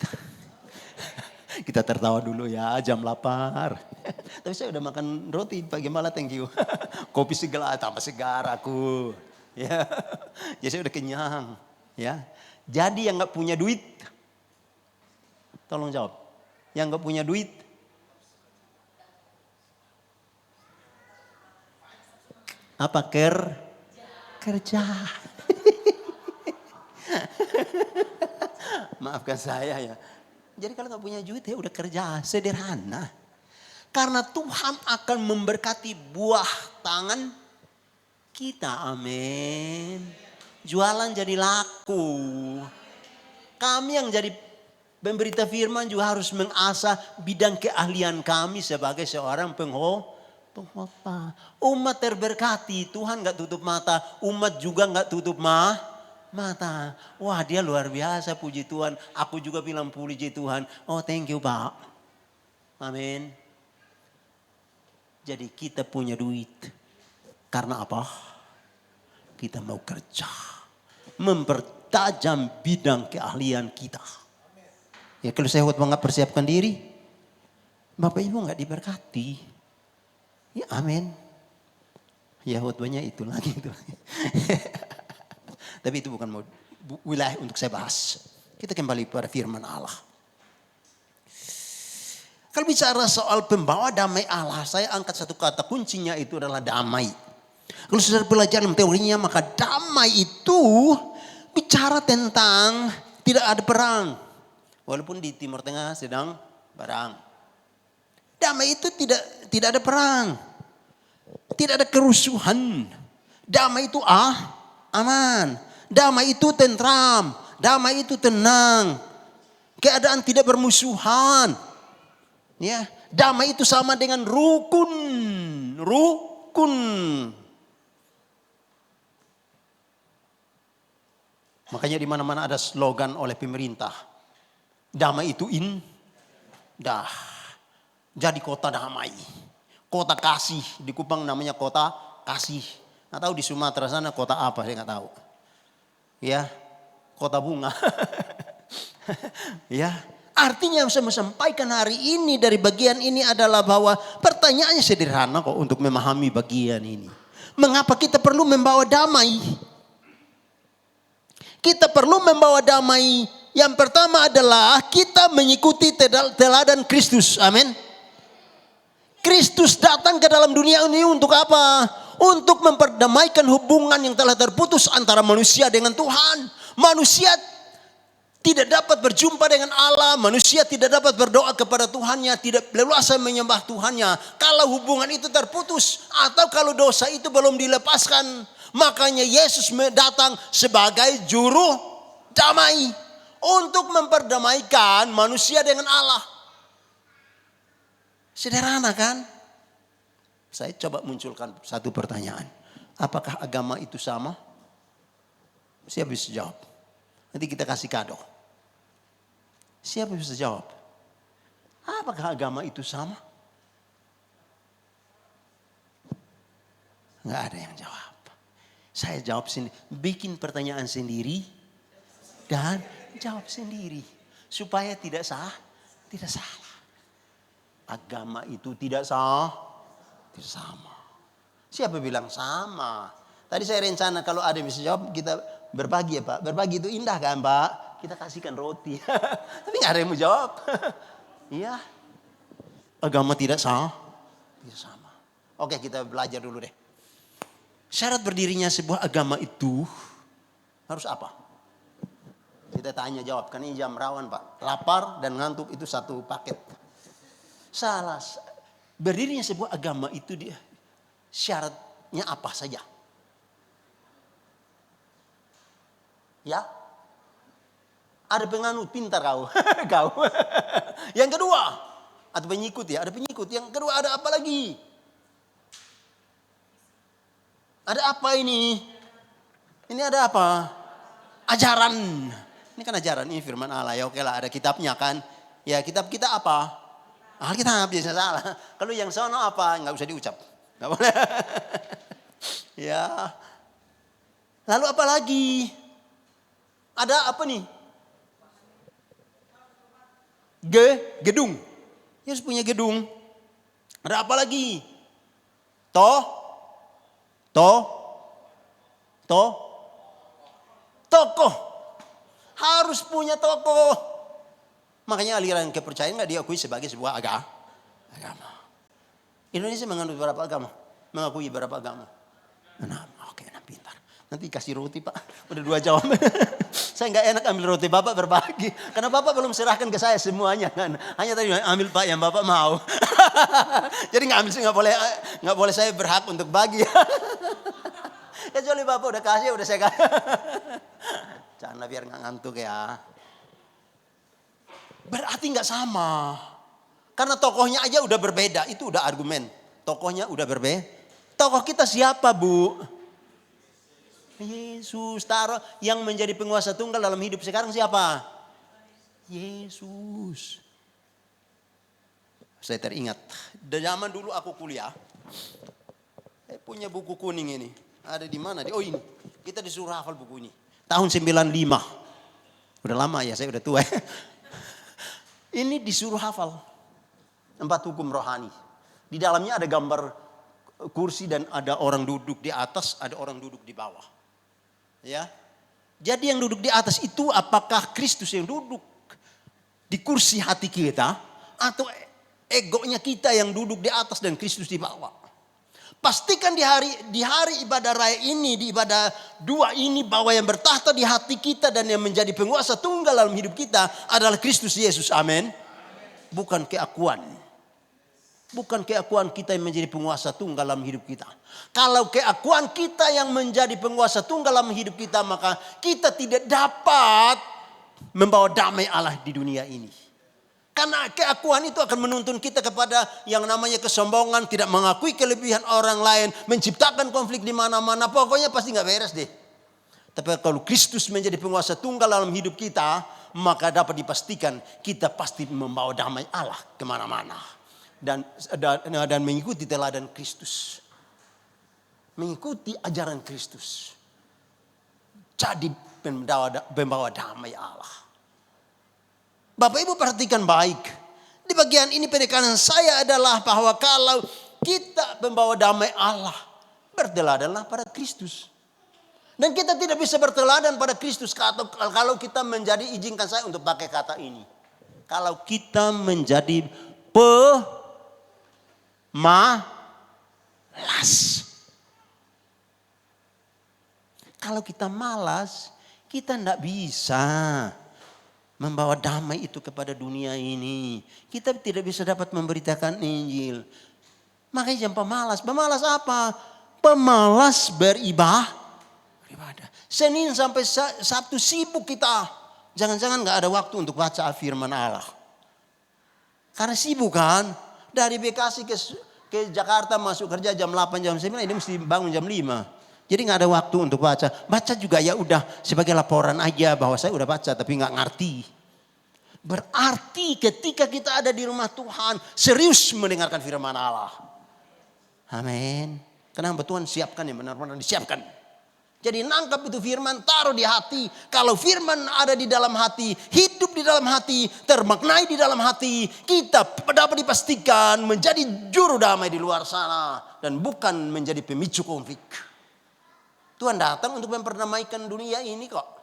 Kita tertawa dulu ya, jam lapar. Tapi saya udah makan roti pagi malam, thank you. Kopi segelas, tambah segar aku. Ya, jadi saya udah kenyang. Ya, jadi yang gak punya duit, tolong jawab. Yang gak punya duit, apa kerja. Maafkan saya ya. Jadi kalau nggak punya duit ya udah kerja, sederhana. Karena Tuhan akan memberkati buah tangan kita, amin. Jualan jadi laku. Kami yang jadi pemberita firman juga harus mengasah bidang keahlian kami sebagai seorang pengkhotbah. Umat terberkati, Tuhan gak tutup mata, umat juga gak tutup mata. Wah, dia luar biasa, puji Tuhan. Aku juga bilang puji Tuhan. Oh, thank you Pak. Amin. Jadi kita punya duit. Karena apa? Kita mau kerja. Mempertajam bidang keahlian kita. Ya kalau saya nggak persiapkan diri, Bapak Ibu nggak diberkati. Ya amin. Ya khotbahnya itu lagi. Tapi itu bukan wilayah untuk saya bahas. Kita kembali pada firman Allah. Kalau bicara soal pembawa damai Allah, saya angkat satu kata kuncinya itu adalah damai. Kalau saudara belajar dalam teorinya, maka damai itu bicara tentang tidak ada perang. Walaupun di Timur Tengah sedang perang. Damai itu tidak ada perang. Tidak ada kerusuhan. Damai itu aman. Damai itu tentram. Damai itu tenang. Keadaan tidak bermusuhan. Ya, damai itu sama dengan rukun. Makanya di mana-mana ada slogan oleh pemerintah. Damai itu indah. Jadi kota damai. Kota kasih. Di Kupang namanya kota kasih. Nggak tahu di Sumatera sana kota apa, saya nggak tahu. Ya, kota bunga. Ya, artinya yang saya mau sampaikan hari ini dari bagian ini adalah bahwa pertanyaannya sederhana kok untuk memahami bagian ini. Mengapa kita perlu membawa damai? Kita perlu membawa damai. Yang pertama adalah kita mengikuti teladan Kristus. Amin. Kristus datang ke dalam dunia ini untuk apa? Untuk memperdamaikan hubungan yang telah terputus antara manusia dengan Tuhan. Manusia tidak dapat berjumpa dengan Allah. Manusia tidak dapat berdoa kepada Tuhannya. Tidak leluasa menyembah Tuhannya. Kalau hubungan itu terputus. Atau kalau dosa itu belum dilepaskan. Makanya Yesus datang sebagai juru damai. Untuk memperdamaikan manusia dengan Allah. Sederhana kan? Saya coba munculkan satu pertanyaan. Apakah agama itu sama? Siapa bisa jawab? Nanti kita kasih kado. Siapa bisa jawab? Apakah agama itu sama? Enggak ada yang jawab. Saya jawab sendiri. Bikin pertanyaan sendiri. Dan jawab sendiri. Supaya tidak salah. Agama itu tidak tidak sama. Siapa bilang sama? Tadi saya rencana kalau ada yang bisa jawab kita berbagi ya Pak. Berbagi itu indah kan Pak? Kita kasihkan roti. Tapi nggak ada yang mau jawab. Iya. Agama tidak sama. Oke, kita belajar dulu deh. Syarat berdirinya sebuah agama itu harus apa? Kita tanya jawab. Kan ini jam rawan Pak. Lapar dan ngantuk itu satu paket. Salah. Berdirinya sebuah agama itu dia syaratnya apa saja? Ya? Ada penganut pintar kau. Kau. Yang kedua, ada pengikut ya, ada pengikut. Yang kedua ada apa lagi? Ada apa ini? Ini ada apa? Ajaran. Ini kan ajaran, ini firman Allah. Ya oke lah, ada kitabnya kan. Ya kitab kita apa? Alkitab biasa salah. Kalau yang sono apa? Nggak usah diucap. Nggak boleh. Ya. Lalu apa lagi? Ada apa nih? Gedung. Yesus punya gedung. Ada apa lagi? Tokoh. Harus punya tokoh. Makanya aliran kepercayaan nggak diakui sebagai sebuah agama. Indonesia menganut berapa agama? Mengakui berapa agama? 6. Oke, 6 pintar. Nanti kasih roti Pak. Udah 2 jam. Saya nggak enak ambil roti Bapak berbagi. Karena Bapak belum serahkan ke saya semuanya kan. Hanya tadi ambil Pak yang Bapak mau. Jadi nggak boleh saya berhak untuk bagi. Kecuali Bapak udah kasih, udah saya kasih. Jangan biar nggak ngantuk ya. Berarti nggak sama. Karena tokohnya aja udah berbeda. Itu udah argumen. Tokohnya udah berbeda. Tokoh kita siapa Bu? Yesus. Taruh yang menjadi penguasa tunggal dalam hidup sekarang siapa? Yesus. Saya teringat. Dari zaman dulu aku kuliah. Saya punya buku kuning ini. Ada di mana? Oh ini. Kita disuruh hafal buku ini. Tahun 95. Udah lama ya, saya udah tua. Ini disuruh hafal 4 hukum rohani. Di dalamnya ada gambar kursi dan ada orang duduk di atas, ada orang duduk di bawah. Ya. Jadi yang duduk di atas itu apakah Kristus yang duduk di kursi hati kita atau egonya kita yang duduk di atas dan Kristus di bawah? Pastikan di hari ibadah raya ini, di ibadah 2 ini, bahwa yang bertahta di hati kita dan yang menjadi penguasa tunggal dalam hidup kita adalah Kristus Yesus. Amin. Bukan keakuan. Bukan keakuan kita yang menjadi penguasa tunggal dalam hidup kita. Kalau keakuan kita yang menjadi penguasa tunggal dalam hidup kita, maka kita tidak dapat membawa damai Allah di dunia ini. Karena keakuan itu akan menuntun kita kepada yang namanya kesombongan, tidak mengakui kelebihan orang lain, menciptakan konflik di mana-mana. Pokoknya pasti nggak beres deh. Tapi kalau Kristus menjadi penguasa tunggal dalam hidup kita, maka dapat dipastikan kita pasti membawa damai Allah kemana-mana. Dan mengikuti teladan Kristus. Mengikuti ajaran Kristus. Jadi pembawa damai Allah. Bapak Ibu perhatikan baik. Di bagian ini penekanan saya adalah bahwa kalau kita membawa damai Allah, berteladanlah pada Kristus. Dan kita tidak bisa berteladan pada Kristus kalau kita menjadi, izinkan saya untuk pakai kata ini. Kalau kita menjadi pemalas. Kalau kita malas, kita tidak bisa membawa damai itu kepada dunia ini. Kita tidak bisa dapat memberitakan Injil. Makanya jangan pemalas. Pemalas apa? Pemalas beribadah. Senin sampai Sabtu sibuk kita. Jangan-jangan gak ada waktu untuk baca firman Allah. Karena sibuk kan. Dari Bekasi ke Jakarta masuk kerja jam 8, jam 9. Ini mesti bangun jam 5. Jadi nggak ada waktu untuk baca. Baca juga ya udah sebagai laporan aja bahwa saya udah baca tapi nggak ngerti. Berarti ketika kita ada di rumah Tuhan, serius mendengarkan firman Allah. Amin. Kenapa Tuhan siapkan ya, benar-benar disiapkan. Jadi nangkap itu firman, taruh di hati. Kalau firman ada di dalam hati, hidup di dalam hati, termaknai di dalam hati, kita dapat dipastikan menjadi juru damai di luar sana. Dan bukan menjadi pemicu konflik. Tuhan datang untuk memperdamaikan dunia ini kok.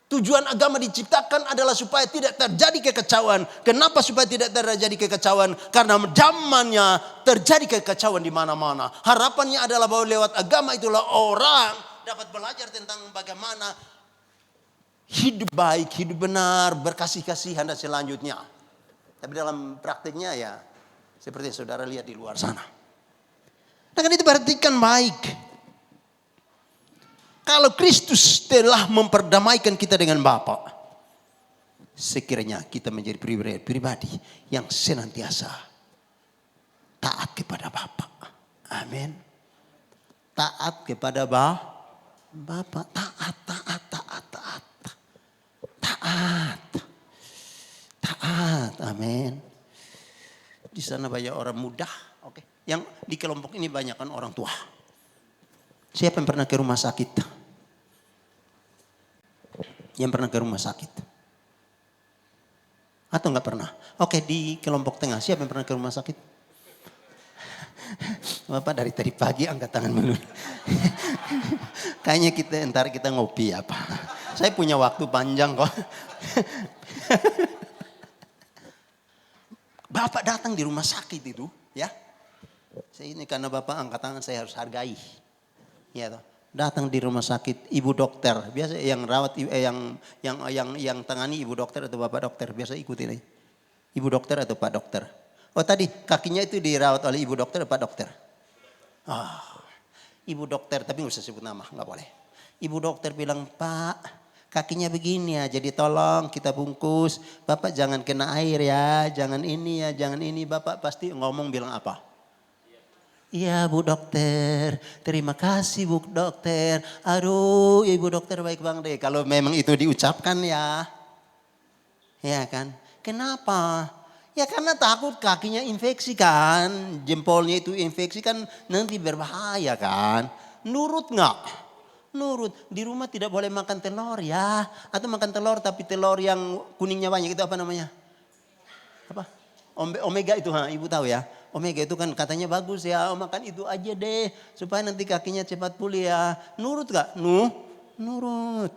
Tujuan agama diciptakan adalah supaya tidak terjadi kekacauan. Kenapa supaya tidak terjadi kekacauan? Karena zamannya terjadi kekacauan di mana-mana. Harapannya adalah bahwa lewat agama itulah orang dapat belajar tentang bagaimana hidup baik, hidup benar, berkasih-kasihan dan selanjutnya. Tapi dalam praktiknya ya seperti yang saudara lihat di luar sana. Nah kan itu perhatikan baik. Kalau Kristus telah memperdamaikan kita dengan Bapa, sekiranya kita menjadi pribadi yang senantiasa taat kepada Bapa. Amin. Taat kepada Bapa. Taat. Amin. Di sana banyak orang muda. Oke. Yang di kelompok ini banyak kan orang tua. Siapa yang pernah ke rumah sakit? Yang pernah ke rumah sakit? Atau enggak pernah? Oke, di kelompok tengah. Siapa yang pernah ke rumah sakit? Bapak dari tadi pagi angkat tangan dulu. Kayaknya kita ngopi apa. Saya punya waktu panjang kok. Bapak datang di rumah sakit itu, ya. Saya ini karena Bapak angkat tangan saya harus hargai. Ya toh. Datang di rumah sakit ibu dokter, biasa yang rawat yang tangani ibu dokter atau bapak dokter, biasa ikutin aja. Ibu dokter atau pak dokter. Oh tadi kakinya itu dirawat oleh ibu dokter atau pak dokter. Ibu dokter, tapi nggak usah sebut nama, nggak boleh. Ibu dokter bilang, Pak kakinya begini ya, jadi tolong kita bungkus. Bapak jangan kena air ya, jangan ini ya, jangan ini. Bapak pasti ngomong bilang apa? Iya Bu Dokter, terima kasih Bu Dokter. Aduh Ibu Dokter baik bang deh. Kalau memang itu diucapkan ya. Ya kan. Kenapa? Ya karena takut kakinya infeksi kan. Jempolnya itu infeksi kan nanti berbahaya kan. Nurut gak? Nurut. Di rumah tidak boleh makan telur ya. Atau makan telur tapi telur yang kuningnya banyak, itu apa namanya? Apa? Omega itu, ibu tahu ya. Omega itu kan katanya bagus ya, makan itu aja deh. Supaya nanti kakinya cepat pulih ya. Nurut gak? Nurut.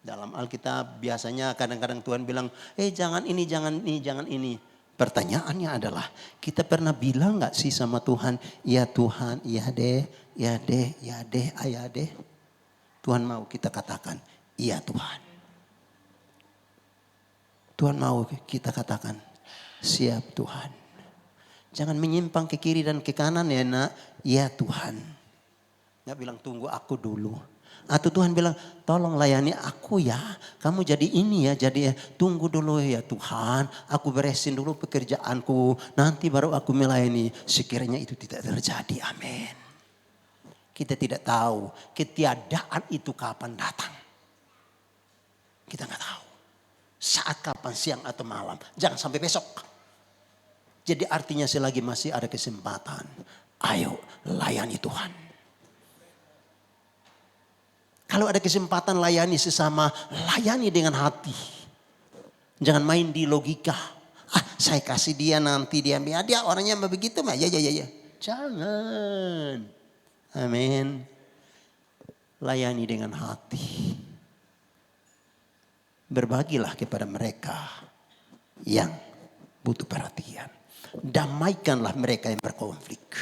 Dalam Alkitab biasanya kadang-kadang Tuhan bilang, jangan ini, jangan ini, jangan ini. Pertanyaannya adalah, kita pernah bilang gak sih sama Tuhan, ya Tuhan, ya deh, ya deh, ya deh, ayah deh. Tuhan mau kita katakan, iya Tuhan. Tuhan mau kita katakan, siap Tuhan. Jangan menyimpang ke kiri dan ke kanan ya nak. Ya Tuhan. Gak bilang tunggu aku dulu. Atau Tuhan bilang tolong layani aku ya. Kamu jadi ini ya. Jadi tunggu dulu ya Tuhan. Aku beresin dulu pekerjaanku. Nanti baru aku melayani. Sekiranya itu tidak terjadi. Amin. Kita tidak tahu ketiadaan itu kapan datang. Kita gak tahu. Saat kapan, siang atau malam. Jangan sampai besok. Jadi artinya selagi masih ada kesempatan, ayo layani Tuhan. Kalau ada kesempatan layani sesama, layani dengan hati. Jangan main di logika. Saya kasih dia nanti dia orangnya begitu mah. Ya. Jangan. Amin. Layani dengan hati. Berbagilah kepada mereka yang butuh perhatian. Damaikanlah mereka yang berkonflik.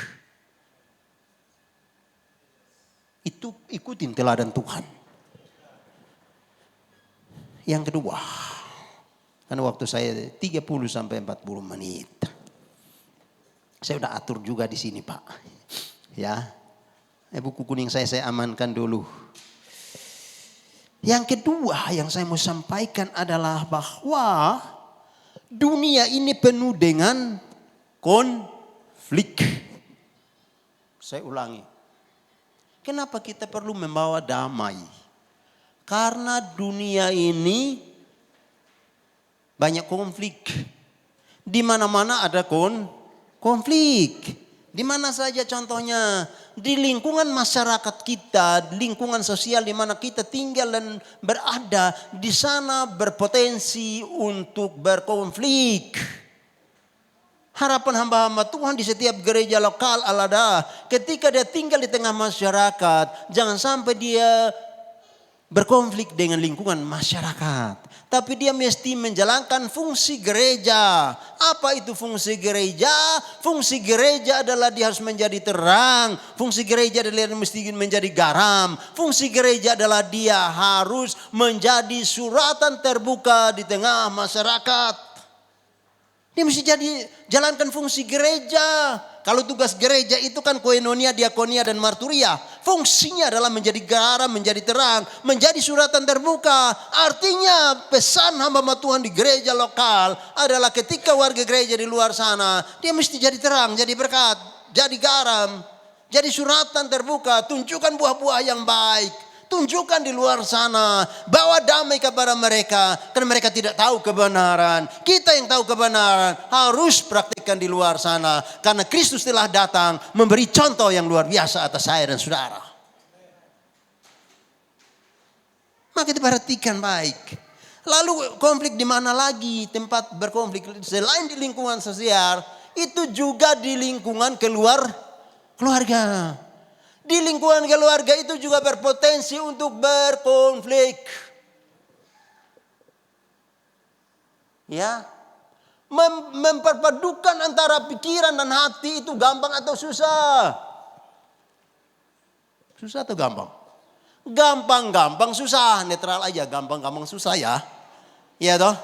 Itu ikutin teladan Tuhan. Yang kedua, karena waktu saya 30 sampai 40 menit. Saya udah atur juga di sini Pak. Ya, buku kuning saya amankan dulu. Yang kedua yang saya mau sampaikan adalah bahwa dunia ini penuh dengan konflik. Saya ulangi. Kenapa kita perlu membawa damai? Karena dunia ini banyak konflik. Di mana-mana ada konflik. Di mana saja contohnya, di lingkungan masyarakat kita, lingkungan sosial di mana kita tinggal dan berada, di sana berpotensi untuk berkonflik. Harapan hamba-hamba Tuhan di setiap gereja lokal Alada, ketika dia tinggal di tengah masyarakat, jangan sampai dia berkonflik dengan lingkungan masyarakat. Tapi dia mesti menjalankan fungsi gereja. Apa itu fungsi gereja? Fungsi gereja adalah dia harus menjadi terang. Fungsi gereja adalah dia mesti menjadi garam. Fungsi gereja adalah dia harus menjadi suratan terbuka di tengah masyarakat. Dia mesti jalankan fungsi gereja. Kalau tugas gereja itu kan koinonia, diakonia, dan marturia. Fungsinya adalah menjadi garam, menjadi terang, menjadi suratan terbuka. Artinya pesan hamba Tuhan di gereja lokal adalah ketika warga gereja di luar sana, dia mesti jadi terang, jadi berkat, jadi garam, jadi suratan terbuka. Tunjukkan buah-buah yang baik. Tunjukkan di luar sana, bawa damai kepada mereka, karena mereka tidak tahu kebenaran. Kita yang tahu kebenaran harus praktikkan di luar sana, karena Kristus telah datang memberi contoh yang luar biasa atas saya dan saudara. Maka kita perhatikan baik. Lalu konflik di mana lagi tempat berkonflik selain di lingkungan sosial, itu juga di lingkungan keluarga. Di lingkungan keluarga itu juga berpotensi untuk berkonflik. Ya. Memperpadukan antara pikiran dan hati itu gampang atau susah? Susah atau gampang? Gampang susah. Netral aja, gampang susah ya. Iya toh?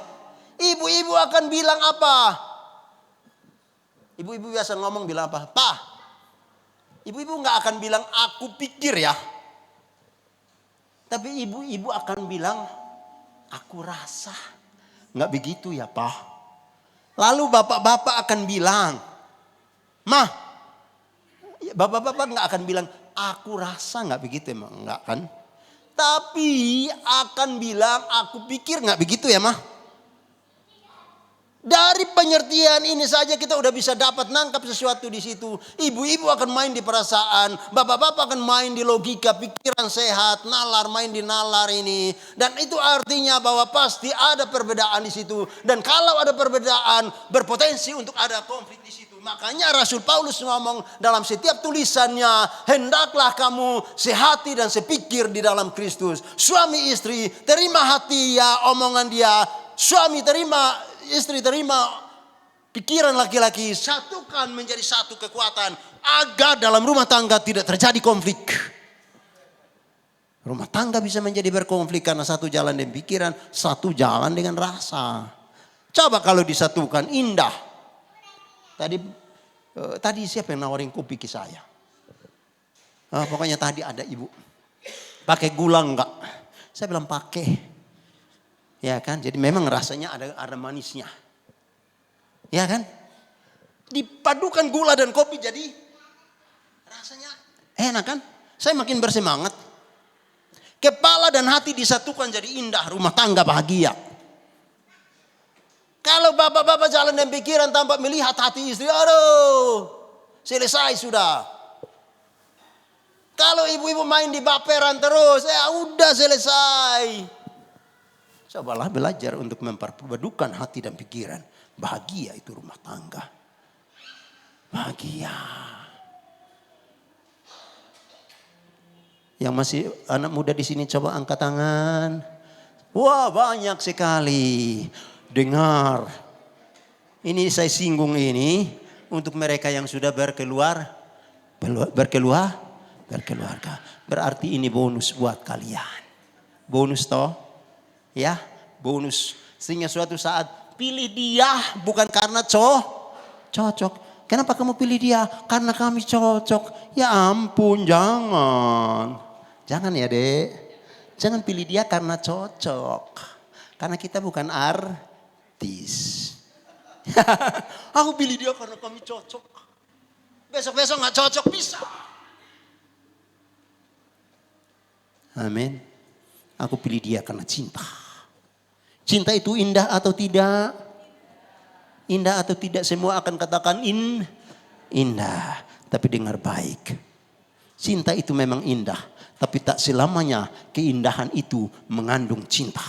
Ibu-ibu akan bilang apa? Ibu-ibu biasa ngomong bilang apa? Pak, ibu-ibu gak akan bilang aku pikir ya. Tapi ibu-ibu akan bilang aku rasa. Gak begitu ya Pak. Lalu bapak-bapak akan bilang, Mah, bapak-bapak gak akan bilang aku rasa, gak begitu emang, gak kan. Tapi akan bilang aku pikir, gak begitu ya Mah. Dari pengertian ini saja kita udah bisa dapat nangkap sesuatu di situ. Ibu-ibu akan main di perasaan, bapak-bapak akan main di logika, pikiran sehat, main di nalar ini. Dan itu artinya bahwa pasti ada perbedaan di situ. Dan kalau ada perbedaan, berpotensi untuk ada konflik di situ. Makanya Rasul Paulus ngomong dalam setiap tulisannya, hendaklah kamu sehati dan sepikir di dalam Kristus. Suami istri terima hati ya omongan dia, suami terima istri terima pikiran laki-laki, satukan menjadi satu kekuatan agar dalam rumah tangga tidak terjadi konflik. Rumah tangga bisa menjadi berkonflik karena satu jalan dengan pikiran, satu jalan dengan rasa. Coba kalau disatukan indah. Tadi siapa yang nawarin kopi ke saya? Pokoknya tadi ada ibu. Pakai gula enggak? Saya bilang pakai. Ya kan, jadi memang rasanya ada manisnya. Ya kan? Dipadukan gula dan kopi jadi rasanya enak kan? Saya makin bersemangat. Kepala dan hati disatukan jadi indah, rumah tangga bahagia. Kalau bapak-bapak jalan dan pikiran tanpa melihat hati istri, aduh, selesai sudah. Kalau ibu-ibu main di baperan terus, udah selesai. Cobalah belajar untuk memperpadukan hati dan pikiran. Bahagia itu rumah tangga. Bahagia. Yang masih anak muda di sini coba angkat tangan. Wah, banyak sekali. Dengar. Ini saya singgung ini untuk mereka yang sudah berkeluarga. Berarti ini bonus buat kalian. Bonus toh. Ya, bonus. Sehingga suatu saat pilih dia bukan karena cocok. Kenapa kamu pilih dia? Karena kami cocok. Ya ampun, jangan. Jangan ya dek. Jangan pilih dia karena cocok. Karena kita bukan artis. Aku pilih dia karena kami cocok. Besok-besok gak cocok bisa. Amin. Aku pilih dia karena cinta. Cinta itu indah atau tidak? Indah atau tidak, semua akan katakan indah. Tapi dengar baik. Cinta itu memang indah. Tapi tak selamanya keindahan itu mengandung cinta.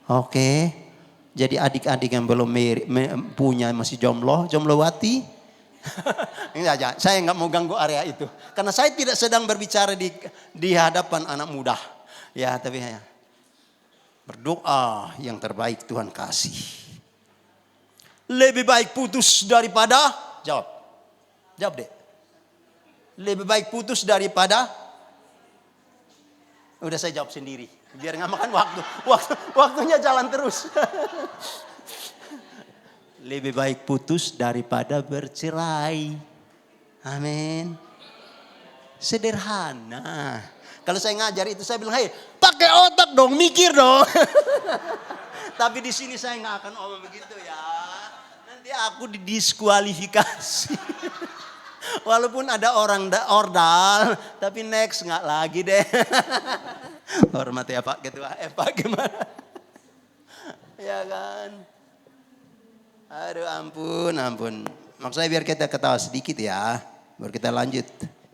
Oke. Jadi adik-adik yang belum punya masih jomblowati. Enggak, saya nggak mau ganggu area itu. Karena saya tidak sedang berbicara di hadapan anak muda. Ya, tapi ya. Berdoa yang terbaik Tuhan kasih. Lebih baik putus daripada, jawab deh. Lebih baik putus daripada, udah saya jawab sendiri. Biar nggak makan waktunya jalan terus. Lebih baik putus daripada bercerai. Amin. Sederhana. Kalau saya ngajar itu saya bilang, hei pakai otak dong, mikir dong. Tapi di sini saya nggak akan ngomong begitu ya. Nanti aku didiskualifikasi. Walaupun ada orang ordal, tapi next nggak lagi deh. Hormati ya Pak Ketua, Pak gimana? Ya kan. Aduh ampun. Maksud saya biar kita ketawa sedikit ya. Baru kita lanjut.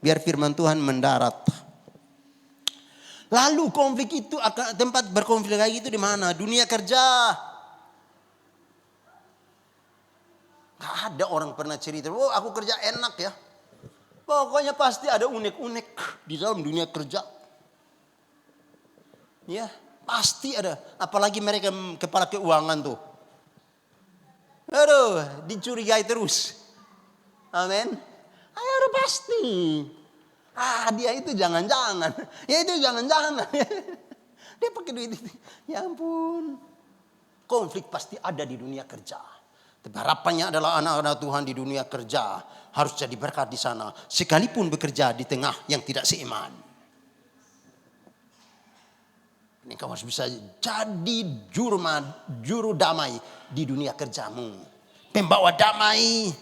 Biar firman Tuhan mendarat. Lalu konflik itu, tempat berkonflik lagi itu di mana? Dunia kerja. Gak ada orang pernah cerita, oh aku kerja enak ya. Pokoknya pasti ada unek-unek di dalam dunia kerja. Ya, pasti ada. Apalagi mereka kepala keuangan tuh. Aduh, dicurigai terus. Amin. Ayo pasti. Dia itu jangan-jangan. Ya itu jangan-jangan. Dia pakai duit itu. Ya ampun. Konflik pasti ada di dunia kerja. Tapi harapannya adalah anak-anak Tuhan di dunia kerja harus jadi berkat di sana. Sekalipun bekerja di tengah yang tidak seiman. Ini kamu harus bisa jadi juru damai di dunia kerjamu. Pembawa damai.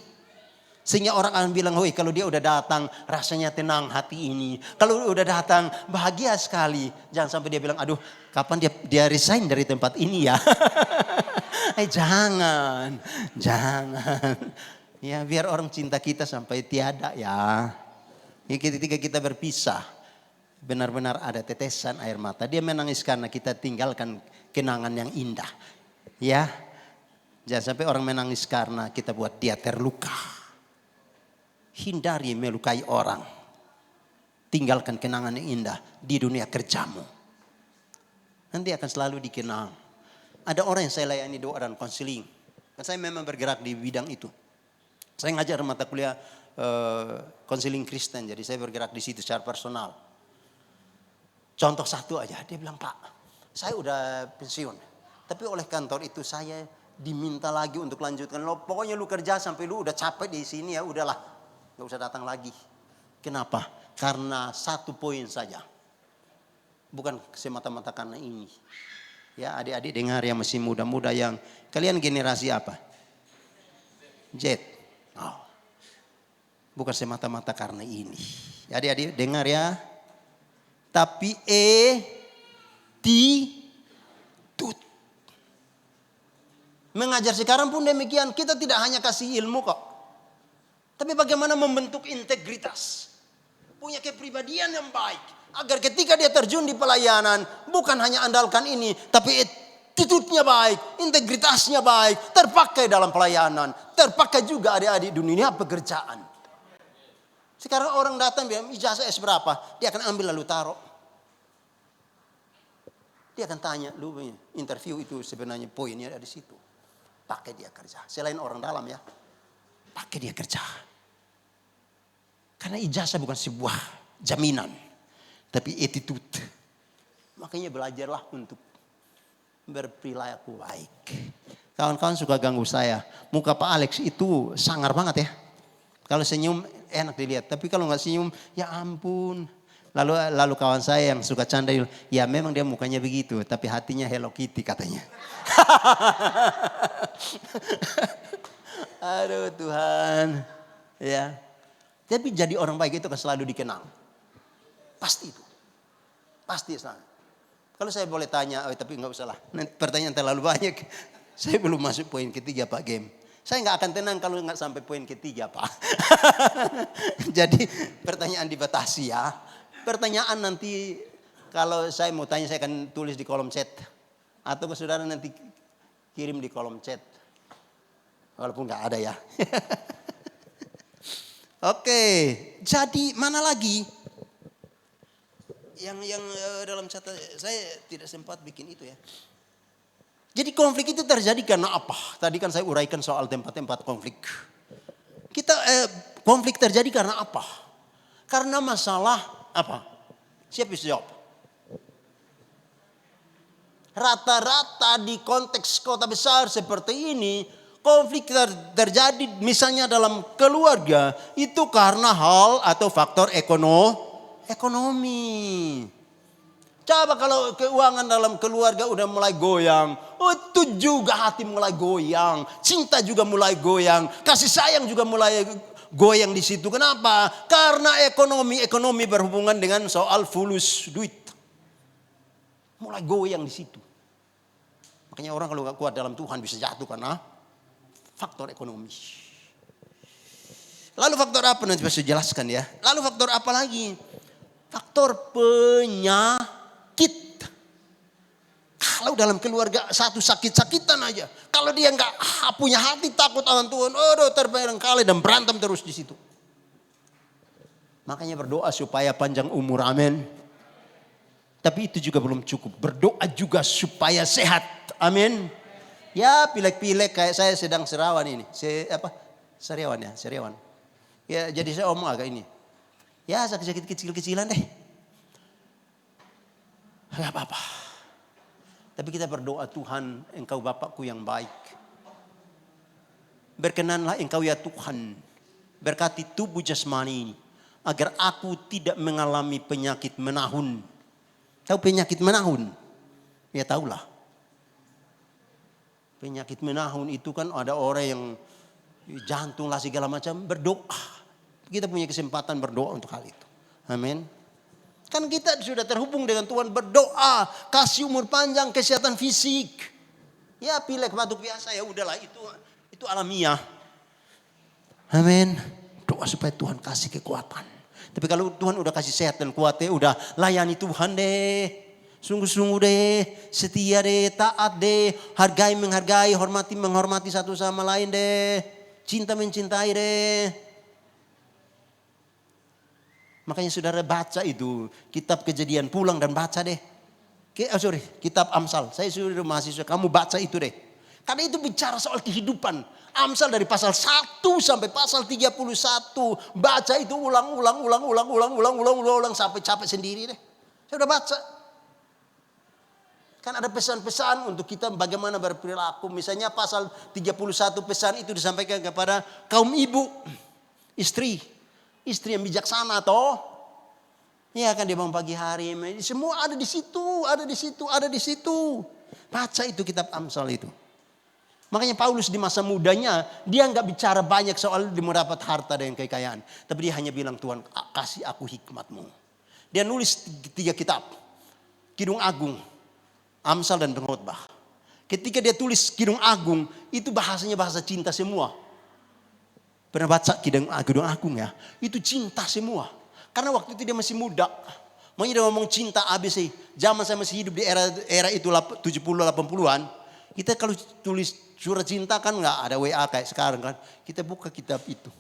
Sehingga orang akan bilang, "Hoi, kalau dia udah datang rasanya tenang hati ini. Kalau udah datang bahagia sekali." Jangan sampai dia bilang, "Aduh, kapan dia resign dari tempat ini ya?" Jangan. Ya, biar orang cinta kita sampai tiada ya. Ketika kita berpisah, benar-benar ada tetesan air mata. Dia menangis karena kita tinggalkan kenangan yang indah. Ya, jangan sampai orang menangis karena kita buat dia terluka. Hindari melukai orang. Tinggalkan kenangan yang indah di dunia kerjamu. Nanti akan selalu dikenang. Ada orang yang saya layani doa dan konseling. Saya memang bergerak di bidang itu. Saya ngajar mata kuliah konseling Kristen. Jadi saya bergerak di situ secara personal. Contoh satu aja. Dia bilang, "Pak, saya udah pensiun. Tapi oleh kantor itu saya diminta lagi untuk lanjutkan. Pokoknya lu kerja sampai lu udah capek di sini ya udahlah. Gak usah datang lagi." Kenapa? Karena satu poin saja. Bukan semata-mata karena ini. Ya, adik-adik dengar yang masih muda-muda yang kalian generasi apa? Z. Oh. Bukan semata-mata karena ini. Adik-adik dengar ya. Tapi attitude. Mengajar sekarang pun demikian. Kita tidak hanya kasih ilmu kok. Tapi bagaimana membentuk integritas. Punya kepribadian yang baik. Agar ketika dia terjun di pelayanan, bukan hanya andalkan ini, tapi attitude-nya baik, integritasnya baik, terpakai dalam pelayanan, terpakai juga adik-adik dunia pekerjaan. Sekarang orang datang bilang ijazah S berapa, dia akan ambil lalu taruh. Dia akan tanya, lu interview itu sebenarnya poinnya ada di situ. Pakai dia kerja, selain orang dalam ya, pakai dia kerja. Karena ijazah bukan sebuah jaminan. Tapi attitude. Makanya belajarlah untuk berperilaku baik. Kawan-kawan suka ganggu saya. Muka Pak Alex itu sangar banget ya. Kalau senyum enak dilihat. Tapi kalau nggak senyum, ya ampun. Lalu kawan saya yang suka canda, ya memang dia mukanya begitu. Tapi hatinya Hello Kitty katanya. Aduh Tuhan. Ya. Tapi jadi orang baik itu kan selalu dikenang. Pasti itu. Pasti sana. Kalau saya boleh tanya, tapi nggak usah lah. Pertanyaan terlalu banyak. Saya belum masuk poin ketiga Pak Game. Saya nggak akan tenang kalau nggak sampai poin ketiga Pak. Jadi pertanyaan dibatasi ya. Pertanyaan nanti kalau saya mau tanya saya akan tulis di kolom chat. Atau saudara nanti kirim di kolom chat. Walaupun nggak ada ya. Oke, jadi mana lagi? Yang dalam catatan saya tidak sempat bikin itu ya. Jadi konflik itu terjadi karena apa? Tadi kan saya uraikan soal tempat-tempat konflik. Konflik terjadi karena apa? Karena masalah apa? Siapa bisa jawab? Rata-rata di konteks kota besar seperti ini, konflik terjadi misalnya dalam keluarga itu karena hal atau faktor ekonomi. Coba kalau keuangan dalam keluarga udah mulai goyang, itu juga hati mulai goyang, cinta juga mulai goyang, kasih sayang juga mulai goyang di situ. Kenapa? Karena ekonomi berhubungan dengan soal fulus duit. Mulai goyang di situ. Makanya orang kalau gak kuat dalam Tuhan bisa jatuh karena faktor ekonomi. Lalu faktor apa nanti saya jelaskan ya. Lalu faktor apa lagi? Faktor penyakit. Kalau dalam keluarga satu sakit-sakitan aja. Kalau dia nggak punya hati takut akan Tuhan, terbarangkali dan berantem terus di situ. Makanya berdoa supaya panjang umur, amin. Tapi itu juga belum cukup. Berdoa juga supaya sehat, amin. Ya pilek-pilek kayak saya sedang serawan ini. Sariawan. Ya jadi saya omong agak ini. Ya sakit-sakit kecil-kecilan deh. Gak apa-apa. Tapi kita berdoa, Tuhan Engkau Bapakku yang baik. Berkenanlah Engkau ya Tuhan. Berkati tubuh jasmani ini. Agar aku tidak mengalami penyakit menahun. Tahu penyakit menahun? Ya tahulah. Penyakit menahun itu kan ada orang yang jantung lah segala macam. Berdoa. Kita punya kesempatan berdoa untuk hal itu. Amin. Kan kita sudah terhubung dengan Tuhan, berdoa. Kasih umur panjang, kesehatan fisik. Ya pilek batuk biasa ya udahlah itu alamiah. Amin. Doa supaya Tuhan kasih kekuatan. Tapi kalau Tuhan udah kasih sehat dan kuat udah layani Tuhan deh. Sungguh-sungguh deh. Setia deh, taat deh. Hargai menghargai, hormati menghormati satu sama lain deh. Cinta mencintai deh. Makanya saudara baca itu kitab Kejadian, pulang dan baca deh. Kitab Amsal. Saya suruh mahasiswa kamu baca itu deh. Karena itu bicara soal kehidupan. Amsal dari pasal 1 sampai pasal 31. Baca itu ulang sampai capek sendiri deh. Saya udah baca. Kan ada pesan-pesan untuk kita bagaimana berperilaku. Misalnya pasal 31 pesan itu disampaikan kepada kaum ibu, istri yang bijaksana toh. Ya kan dia bangun pagi hari. Semua ada di situ. Baca itu kitab Amsal itu. Makanya Paulus di masa mudanya dia nggak bicara banyak soal dia mendapat harta dan kekayaan. Tapi dia hanya bilang Tuhan kasih aku hikmatmu. Dia nulis 3 kitab. Kidung Agung, Amsal dan Pengkhotbah. Ketika dia tulis Kidung Agung itu bahasanya bahasa cinta semua. Pernah baca Kidung Agung ya? Itu cinta semua. Karena waktu itu dia masih muda. Makanya dia ngomong cinta ABC. Zaman saya masih hidup di era itu 70-80-an. Kita kalau tulis surat cinta kan nggak ada WA kayak sekarang kan. Kita buka kitab itu.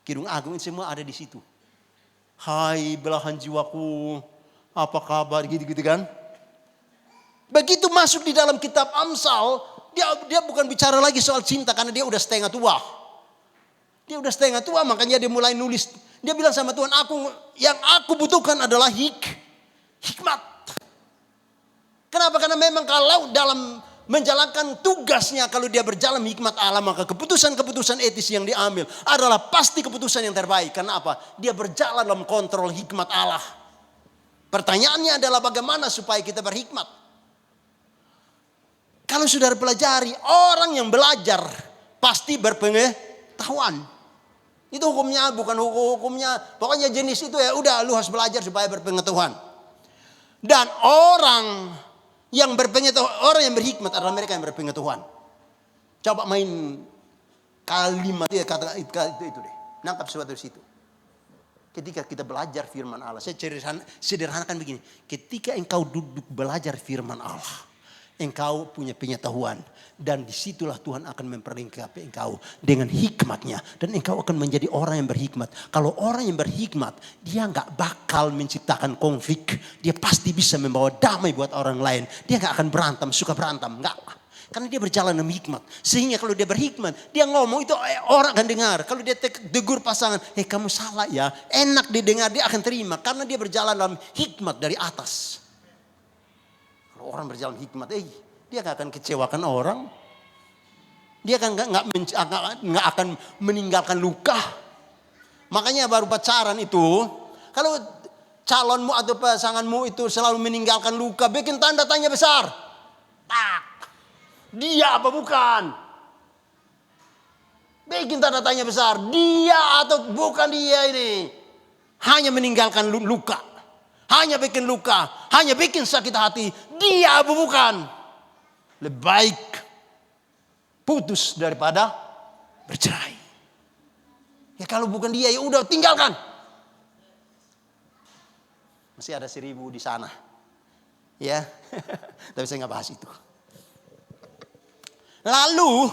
Kidung Agung semua ada di situ. Hai belahan jiwaku, apa kabar gitu-gitu kan. Begitu masuk di dalam kitab Amsal, dia bukan bicara lagi soal cinta karena dia udah setengah tua. Dia udah setengah tua makanya dia mulai nulis. Dia bilang sama Tuhan, yang aku butuhkan adalah hikmat. Kenapa? Karena memang kalau dalam menjalankan tugasnya, kalau dia berjalan hikmat Allah, maka keputusan-keputusan etis yang diambil adalah pasti keputusan yang terbaik. Karena apa? Dia berjalan dalam kontrol hikmat Allah. Pertanyaannya adalah bagaimana supaya kita berhikmat. Kalau saudara pelajari, orang yang belajar pasti berpengetahuan. Itu hukumnya, bukan hukumnya. Pokoknya jenis itu ya udah lu harus belajar supaya berpengetahuan. Dan orang yang berpengetahuan, orang yang berhikmat adalah mereka yang berpengetahuan. Coba main kalimat ya, kata itu deh. Nangkap sesuatu di situ. Ketika kita belajar firman Allah, saya sederhanakan begini. Ketika engkau duduk belajar firman Allah, engkau punya pengetahuan. Dan disitulah Tuhan akan memperlengkapi engkau dengan hikmatnya. Dan engkau akan menjadi orang yang berhikmat. Kalau orang yang berhikmat, dia nggak bakal menciptakan konflik. Dia pasti bisa membawa damai buat orang lain. Dia nggak akan berantem, suka berantem. Nggak. Karena dia berjalan dengan hikmat. Sehingga kalau dia berhikmat, dia ngomong itu orang akan dengar. Kalau dia tegur pasangan, kamu salah ya. Enak didengar, dia akan terima. Karena dia berjalan dalam hikmat dari atas. Kalau orang berjalan hikmat, dia gak akan kecewakan orang. Dia kan gak akan meninggalkan luka. Makanya baru pacaran itu, kalau calonmu atau pasanganmu itu selalu meninggalkan luka, bikin tanda tanya besar. Tak. Dia apa bukan? Bikin tanda tanya besar. Dia atau bukan dia ini. Hanya meninggalkan luka. Hanya bikin luka. Hanya bikin sakit hati. Dia apa bukan? Lebih baik putus daripada bercerai. Ya kalau bukan dia ya udah tinggalkan. Masih ada 1000 di sana. Ya. Tapi saya nggak bahas itu. Lalu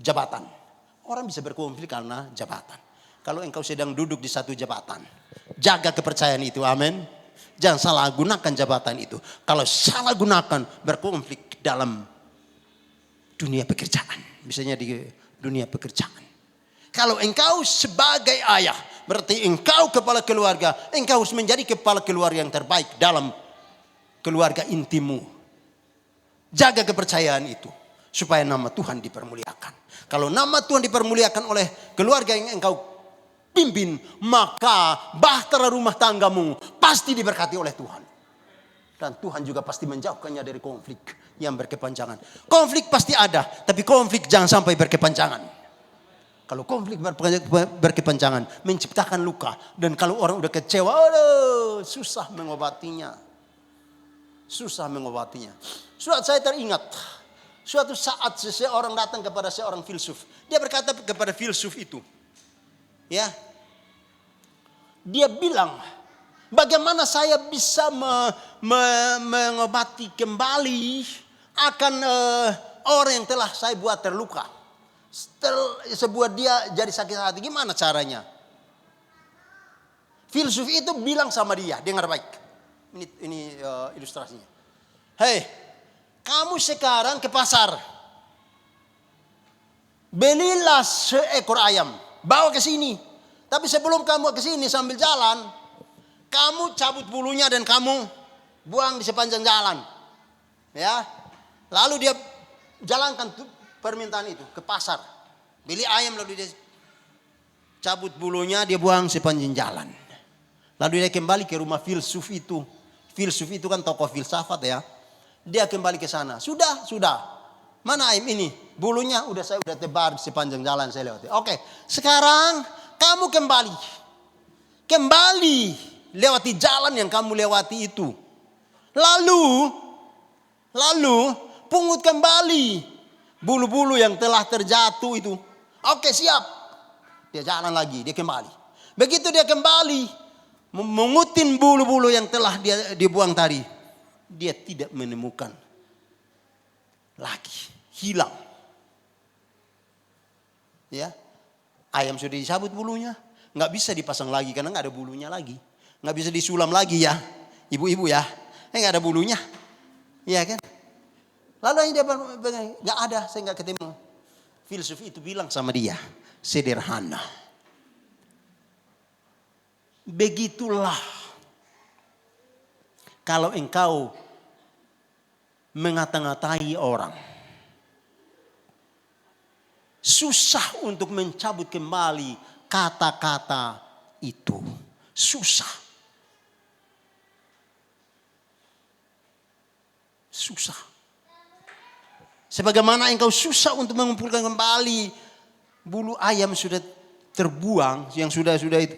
jabatan. Orang bisa berkonflik karena jabatan. Kalau engkau sedang duduk di satu jabatan, jaga kepercayaan itu, amin. Jangan salah gunakan jabatan itu. Kalau salah gunakan, berkonflik dalam dunia pekerjaan. Misalnya di dunia pekerjaan. Kalau engkau sebagai ayah, berarti engkau kepala keluarga, engkau harus menjadi kepala keluarga yang terbaik dalam keluarga intimu. Jaga kepercayaan itu. Supaya nama Tuhan dipermuliakan. Kalau nama Tuhan dipermuliakan oleh keluarga yang engkau pimpin, maka bahtera rumah tanggamu pasti diberkati oleh Tuhan. Dan Tuhan juga pasti menjauhkannya dari konflik yang berkepanjangan. Konflik pasti ada, tapi konflik jangan sampai berkepanjangan. Kalau konflik berkepanjangan, menciptakan luka. Dan kalau orang udah kecewa, susah mengobatinya. Susah mengobatinya. Saya teringat. Suatu saat seseorang datang kepada seorang filsuf. Dia berkata kepada filsuf itu. Ya. Dia bilang. Bagaimana saya bisa mengobati kembali akan orang yang telah saya buat terluka. Sebuah dia jadi sakit hati. Gimana caranya? Filsuf itu bilang sama dia. Dengar baik. Ini ilustrasinya. Hei, kamu sekarang ke pasar. Belilah seekor ayam. Bawa ke sini. Tapi sebelum kamu ke sini sambil jalan, kamu cabut bulunya dan kamu buang di sepanjang jalan. Ya. Lalu dia jalankan permintaan itu ke pasar. Beli ayam lalu dia cabut bulunya, dia buang sepanjang jalan. Lalu dia kembali ke rumah filsuf itu. Filsuf itu kan tokoh filsafat ya. Dia kembali ke sana. Sudah. Mana ayam ini? Bulunya saya udah tebar sepanjang jalan saya lewati. Oke, sekarang kamu kembali. Kembali lewati jalan yang kamu lewati itu. Lalu pungut kembali bulu-bulu yang telah terjatuh itu. Oke, siap. Dia jalan lagi, dia kembali. Begitu dia kembali mengutin bulu-bulu yang telah dia buang tadi. Dia tidak menemukan lagi. Hilang. Ya. Ayam sudah dicabut bulunya. Nggak bisa dipasang lagi karena nggak ada bulunya lagi. Nggak bisa disulam lagi ya. Ibu-ibu ya. Nggak ada bulunya. Iya kan. Lalu dia nggak ada, saya nggak ketemu. Filsuf itu bilang sama dia. Sederhana. Begitulah kalau engkau mengata-ngatai orang, susah untuk mencabut kembali kata-kata itu. Susah. Sebagaimana engkau susah untuk mengumpulkan kembali bulu ayam sudah terbuang, yang sudah itu.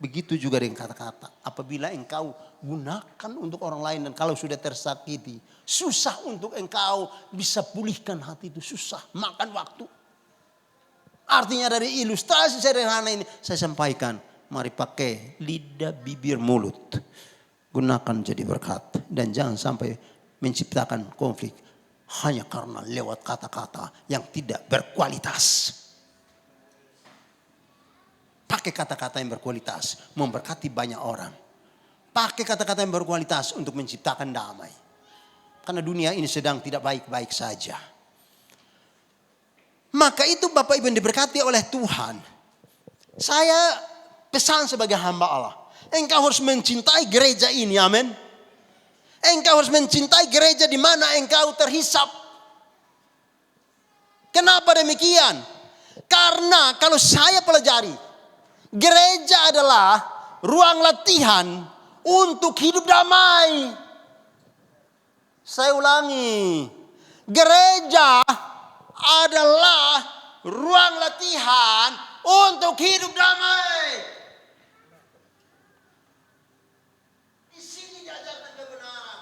Begitu juga dengan kata-kata. Apabila engkau gunakan untuk orang lain dan kalau sudah tersakiti, susah untuk engkau bisa pulihkan hati itu, susah, makan waktu. Artinya dari ilustrasi sederhana ini saya sampaikan, mari pakai lidah, bibir, mulut. Gunakan jadi berkat dan jangan sampai menciptakan konflik hanya karena lewat kata-kata yang tidak berkualitas. Pakai kata-kata yang berkualitas, memberkati banyak orang. Pakai kata-kata yang berkualitas untuk menciptakan damai. Karena dunia ini sedang tidak baik-baik saja. Maka itu Bapak Ibu yang diberkati oleh Tuhan. Saya pesan sebagai hamba Allah. Engkau harus mencintai gereja ini, amin. Engkau harus mencintai gereja di mana engkau terhisap. Kenapa demikian? Karena kalau saya pelajari, gereja adalah ruang latihan untuk hidup damai. Saya ulangi, gereja adalah ruang latihan untuk hidup damai. Di sini diajarkan kebenaran,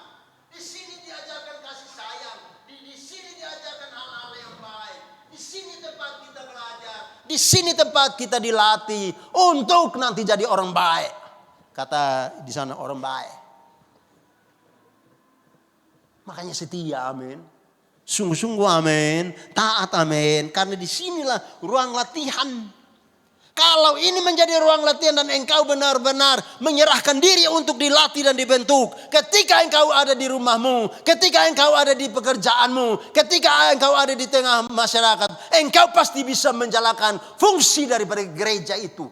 di sini diajarkan kasih sayang, di sini diajarkan hal-hal yang baik, di sini tempat kita belajar, di sini tempat kita dilatih untuk nanti jadi orang baik. Kata di sana orang baik. Makanya setia, amin. Sungguh-sungguh, amin. Taat, amin. Karena disinilah ruang latihan. Kalau ini menjadi ruang latihan dan engkau benar-benar menyerahkan diri untuk dilatih dan dibentuk. Ketika engkau ada di rumahmu, ketika engkau ada di pekerjaanmu, ketika engkau ada di tengah masyarakat, engkau pasti bisa menjalankan fungsi daripada gereja itu.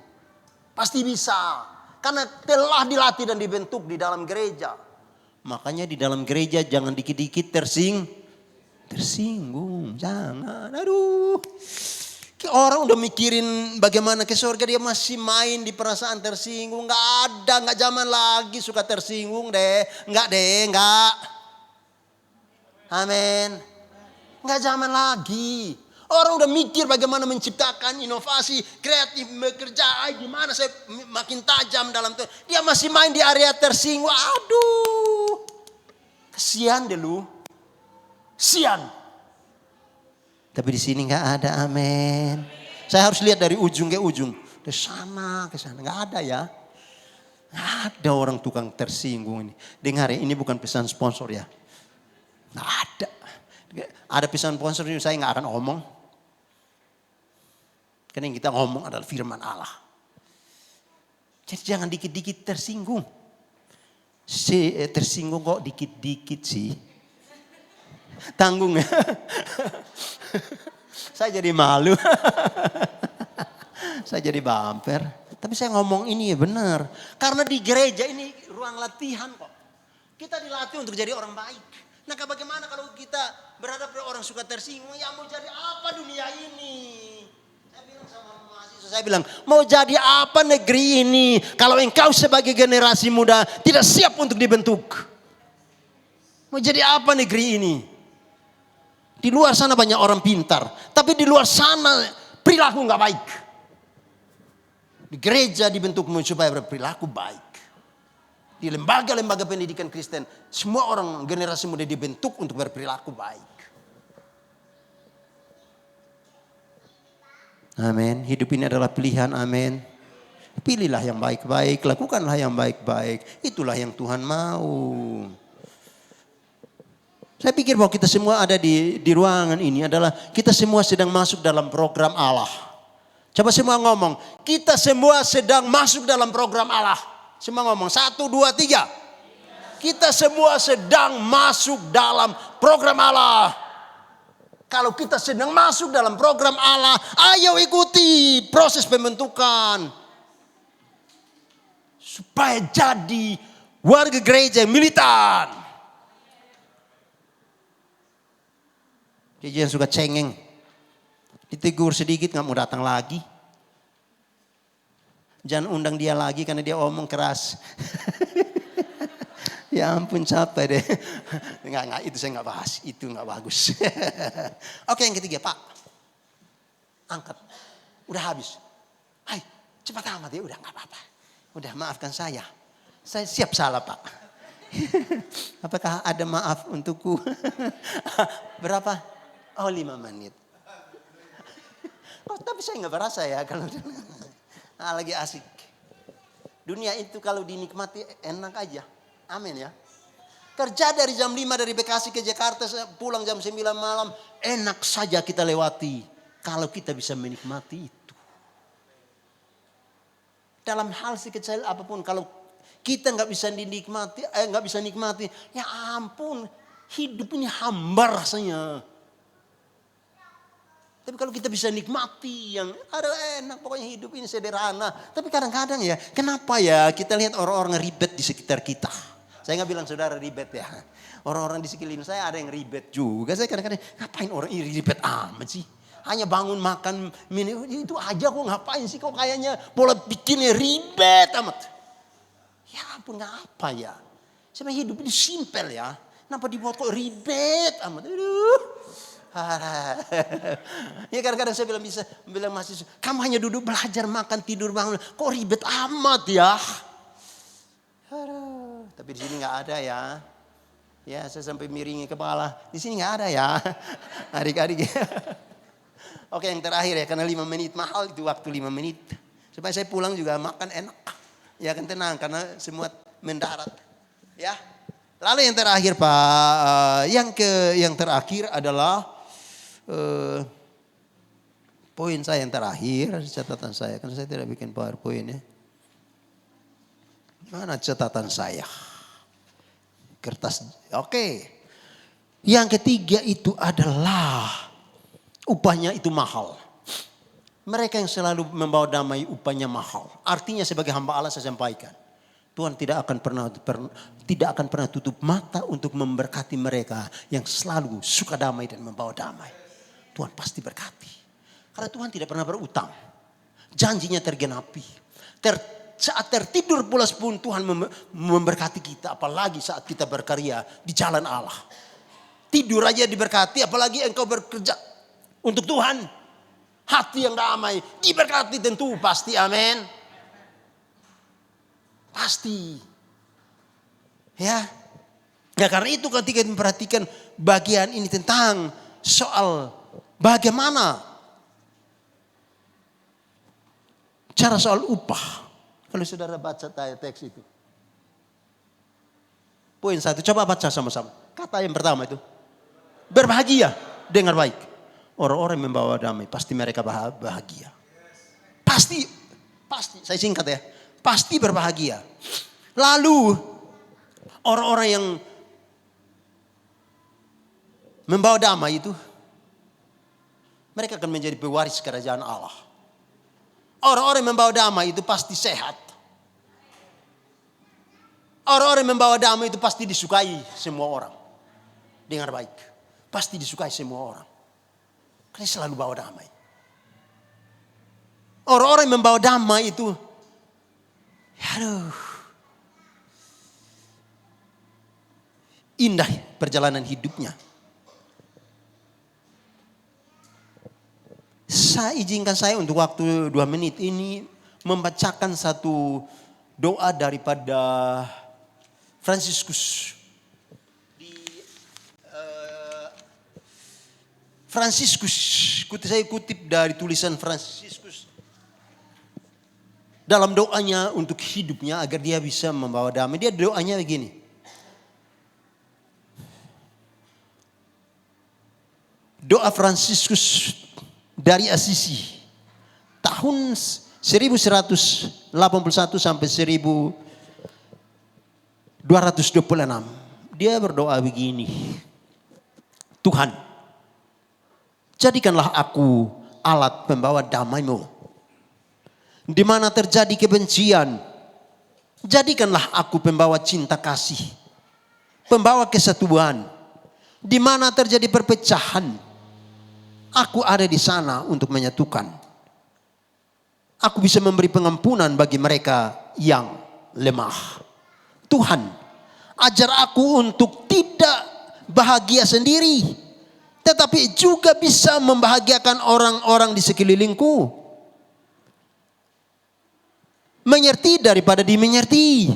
Pasti bisa. Karena telah dilatih dan dibentuk di dalam gereja. Makanya di dalam gereja jangan dikit-dikit tersinggung. Jangan. Aduh. Orang udah mikirin bagaimana ke surga, dia masih main di perasaan tersinggung. Gak ada, gak zaman lagi suka tersinggung deh. Enggak. Amin. Gak zaman lagi. Orang udah mikir bagaimana menciptakan inovasi, kreatif, bekerja. Gimana saya makin tajam dalam itu. Dia masih main di area tersinggung. Aduh. Kesian deh lu. Sian. Tapi di sini nggak ada, amin. Saya harus lihat dari ujung ke ujung, dari sana ke sana, nggak ada ya. Nggak ada orang tukang tersinggung ini. Dengar ya, ini bukan pesan sponsor ya. Nggak ada. Ada pesan sponsor ini saya nggak akan ngomong. Karena yang kita ngomong adalah firman Allah. Jadi jangan dikit-dikit tersinggung. Tersinggung kok dikit-dikit sih. Tanggung ya. Saya jadi malu. Saya jadi bumper. Tapi saya ngomong ini ya benar. Karena di gereja ini ruang latihan kok. Kita dilatih untuk jadi orang baik. Nah bagaimana kalau kita berhadapan dengan orang suka tersinggung. Ya mau jadi apa dunia ini? Saya bilang sama mahasiswa, saya bilang mau jadi apa negeri ini. Kalau engkau sebagai generasi muda tidak siap untuk dibentuk. Mau jadi apa negeri ini? Di luar sana banyak orang pintar. Tapi di luar sana perilaku gak baik. Di gereja dibentukmu supaya berperilaku baik. Di lembaga-lembaga pendidikan Kristen. Semua orang generasi muda dibentuk untuk berperilaku baik. Amin. Hidup ini adalah pilihan, amin. Pilihlah yang baik-baik. Lakukanlah yang baik-baik. Itulah yang Tuhan mau. Saya pikir bahwa kita semua ada di ruangan ini adalah kita semua sedang masuk dalam program Allah. Coba semua ngomong, kita semua sedang masuk dalam program Allah. Semua ngomong, 1, 2, 3. Kita semua sedang masuk dalam program Allah. Kalau kita sedang masuk dalam program Allah, ayo ikuti proses pembentukan. Supaya jadi warga gereja yang militan. Dia yang suka cengeng. Ditegur sedikit gak mau datang lagi. Jangan undang dia lagi karena dia omong keras. Ya ampun capek deh. Enggak, itu saya enggak bahas. Itu enggak bagus. Oke, yang ketiga, Pak. Angkat. Udah habis. Hai, cepat amat ya. Udah enggak apa-apa. Udah maafkan saya. Saya siap salah, Pak. Apakah ada maaf untukku? Berapa? Oh, 5 menit. Oh, tapi saya enggak berasa ya kalau lagi asik. Dunia itu kalau dinikmati enak aja. Amin ya. Kerja dari jam 5 dari Bekasi ke Jakarta, pulang jam 9 malam. Enak saja kita lewati. Kalau kita bisa menikmati itu. Dalam hal sekecil apapun. Kalau kita nggak bisa nikmati. Ya ampun. Hidup ini hambar rasanya. Tapi kalau kita bisa nikmati yang ada enak, pokoknya hidup ini sederhana. Tapi kadang-kadang ya, kenapa ya kita lihat orang-orang ribet di sekitar kita. Saya nggak bilang saudara ribet ya. Orang-orang di sekeliling saya ada yang ribet juga. Saya kadang-kadang ngapain orang ini ribet amat sih. Hanya bangun makan minum itu aja kok ngapain sih kok kayaknya pola pikirnya ribet amat. Ya ampun apa ya. Sebenarnya hidup ini simpel ya. Kenapa dibuat kok ribet amat. Aduh. Ya kadang-kadang saya bilang mahasiswa, kamu hanya duduk belajar makan tidur bangun, kok ribet amat ya. Tapi di sini nggak ada ya. Ya saya sampai miringi kepala. Di sini nggak ada ya, adik-adik. Oke yang terakhir ya, karena 5 menit mahal itu waktu 5 menit. Supaya saya pulang juga makan enak. Ya kan tenang karena semua mendarat. Ya. Lalu yang terakhir Pak, yang terakhir adalah poin saya yang terakhir, catatan saya. Karena saya tidak bikin PowerPoint ya. Mana catatan saya? Kertas, oke. Yang ketiga itu adalah upahnya itu mahal. Mereka yang selalu membawa damai upahnya mahal. Artinya sebagai hamba Allah saya sampaikan. Tuhan tidak akan pernah tutup mata untuk memberkati mereka yang selalu suka damai dan membawa damai. Tuhan pasti berkati. Karena Tuhan tidak pernah berutang. Janjinya tergenapi. Saat tertidur pulas pun Tuhan memberkati kita. Apalagi saat kita berkarya di jalan Allah. Tidur aja diberkati. Apalagi engkau bekerja untuk Tuhan. Hati yang damai. Diberkati tentu pasti. Amin. Pasti. Ya. Ya karena itu ketika memperhatikan bagian ini tentang soal bagaimana cara soal upah. Kalau saudara baca teks itu. Poin 1, coba baca sama-sama. Kata yang pertama itu. Berbahagia, dengar baik. Orang-orang yang membawa damai, pasti mereka bahagia. Pasti, saya singkat ya. Pasti berbahagia. Lalu orang-orang yang membawa damai itu, mereka akan menjadi pewaris kerajaan Allah. Orang-orang yang membawa damai itu pasti sehat. Orang-orang yang membawa damai itu pasti disukai semua orang. Dengar baik. Pasti disukai semua orang. Karena selalu bawa damai. Orang-orang yang membawa damai itu, aduh, indah perjalanan hidupnya. Izinkan saya untuk waktu 2 menit ini membacakan satu doa daripada Fransiskus. Saya kutip dari tulisan Fransiskus. Dalam doanya untuk hidupnya agar dia bisa membawa damai. Dia doanya begini. Doa Fransiskus dari Assisi. Tahun 1181 sampai 1226. Dia berdoa begini. Tuhan, jadikanlah aku alat pembawa damai-Mu. Di mana terjadi kebencian, jadikanlah aku pembawa cinta kasih. Pembawa kesatuan. Di mana terjadi perpecahan, aku ada di sana untuk menyatukan. Aku bisa memberi pengampunan bagi mereka yang lemah. Tuhan, Ajar aku untuk tidak bahagia sendiri, tetapi juga bisa membahagiakan orang-orang di sekelilingku. Mengerti daripada dimengerti.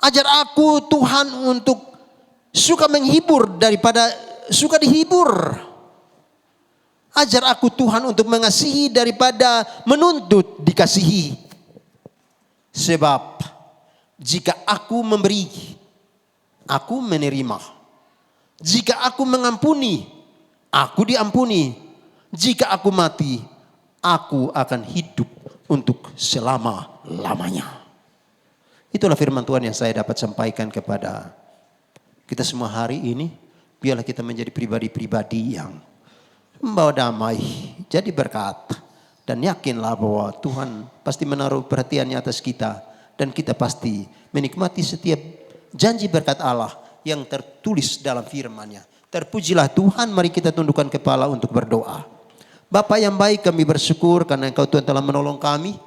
Ajar aku Tuhan untuk suka menghibur daripada suka dihibur. Ajar aku Tuhan untuk mengasihi daripada menuntut dikasihi. Sebab jika aku memberi, aku menerima. Jika aku mengampuni, aku diampuni. Jika aku mati, aku akan hidup untuk selama-lamanya. Itulah firman Tuhan yang saya dapat sampaikan kepada kita semua hari ini. Biarlah kita menjadi pribadi-pribadi yang membawa damai, jadi berkat. Dan yakinlah bahwa Tuhan pasti menaruh perhatiannya atas kita. Dan kita pasti menikmati setiap janji berkat Allah yang tertulis dalam firman-Nya. Terpujilah Tuhan, mari kita tundukkan kepala untuk berdoa. Bapa yang baik, kami bersyukur karena Engkau Tuhan telah menolong kami.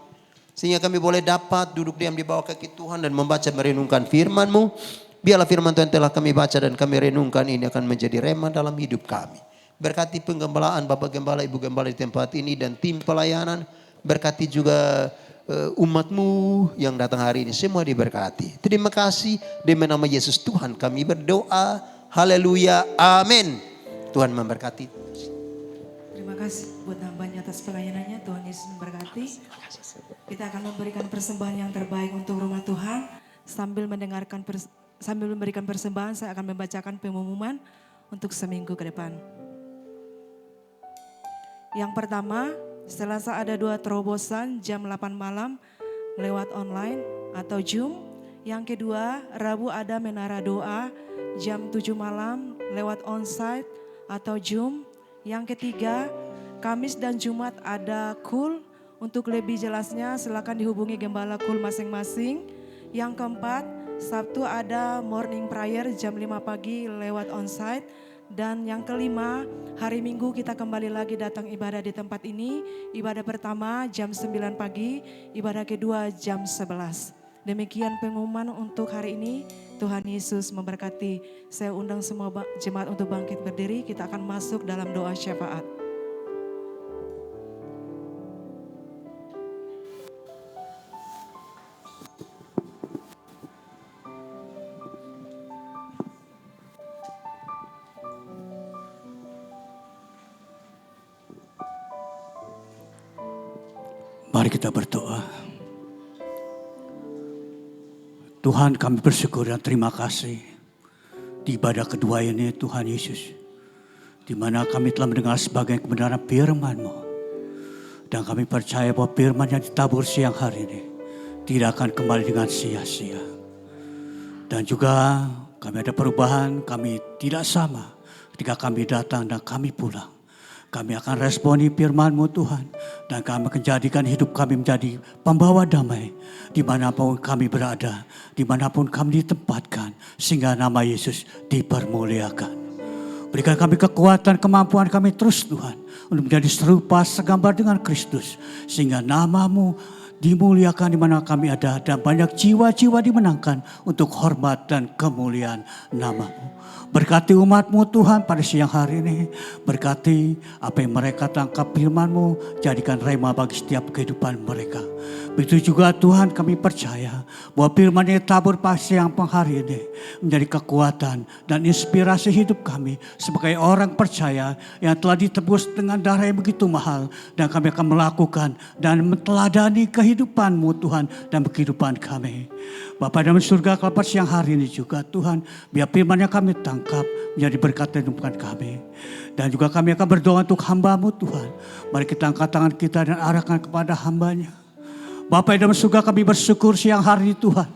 Sehingga kami boleh dapat duduk diam di bawah kaki Tuhan dan membaca merenungkan firman-Mu. Biarlah firman Tuhan telah kami baca dan kami renungkan ini akan menjadi rema dalam hidup kami. Berkati penggembalaan Bapak Gembala, Ibu Gembala di tempat ini dan tim pelayanan. Berkati juga umat-Mu yang datang hari ini, semua diberkati. Terima kasih, demi nama Yesus Tuhan kami berdoa. Haleluya, amin. Tuhan memberkati. Terima kasih buat hambanya atas pelayanannya. Tuhan Yesus memberkati. Kita akan memberikan persembahan yang terbaik untuk rumah Tuhan. Sambil memberikan persembahan, saya akan membacakan pengumuman untuk seminggu ke depan. Yang pertama, Selasa ada 2 terobosan jam 8 malam lewat online atau Zoom. Yang kedua, Rabu ada menara doa jam 7 malam lewat onsite atau Zoom. Yang ketiga, Kamis dan Jumat ada KUL. Untuk lebih jelasnya silakan dihubungi gembala KUL masing-masing. Yang keempat, Sabtu ada morning prayer jam 5 pagi lewat onsite. Dan yang kelima, hari Minggu kita kembali lagi datang ibadah di tempat ini. Ibadah pertama jam 9 pagi, ibadah kedua jam 11. Demikian pengumuman untuk hari ini. Tuhan Yesus memberkati. Saya undang semua jemaat untuk bangkit berdiri. Kita akan masuk dalam doa syafaat. Mari kita berdoa. Tuhan, kami bersyukur dan terima kasih di ibadah kedua ini Tuhan Yesus, di mana kami telah mendengar sebagian kebenaran firman-Mu. Dan kami percaya bahwa firman yang ditabur siang hari ini tidak akan kembali dengan sia-sia. Dan juga kami ada perubahan, kami tidak sama ketika kami datang dan kami pulang. Kami akan responi firman-Mu Tuhan. Dan kami akan jadikan hidup kami menjadi pembawa damai. Dimanapun kami berada. Dimanapun kami ditempatkan. Sehingga nama Yesus dipermuliakan. Berikan kami kekuatan, kemampuan kami terus Tuhan. Untuk menjadi serupa segambar dengan Kristus. Sehingga nama-Mu dimuliakan di mana kami ada. Dan banyak jiwa-jiwa dimenangkan untuk hormat dan kemuliaan nama-Mu. Berkati umat-Mu Tuhan pada siang hari ini. Berkati apa yang mereka tangkap firman-Mu. Jadikan rema bagi setiap kehidupan mereka. Begitu juga Tuhan kami percaya bahwa firman yang tabur pada siang hari ini menjadi kekuatan dan inspirasi hidup kami sebagai orang percaya yang telah ditebus dengan darah yang begitu mahal. Dan kami akan melakukan dan meneladani kehidupan-Mu Tuhan dan kehidupan kami. Bapa dalam surga, kalau pada siang hari ini juga Tuhan, biar firman yang kami tangkap menjadi berkat dan kehidupan kami. Dan juga kami akan berdoa untuk hamba-Mu Tuhan. Mari kita angkat tangan kita dan arahkan kepada hamba-Nya. Bapa dalam surga, kami bersyukur siang hari ini Tuhan.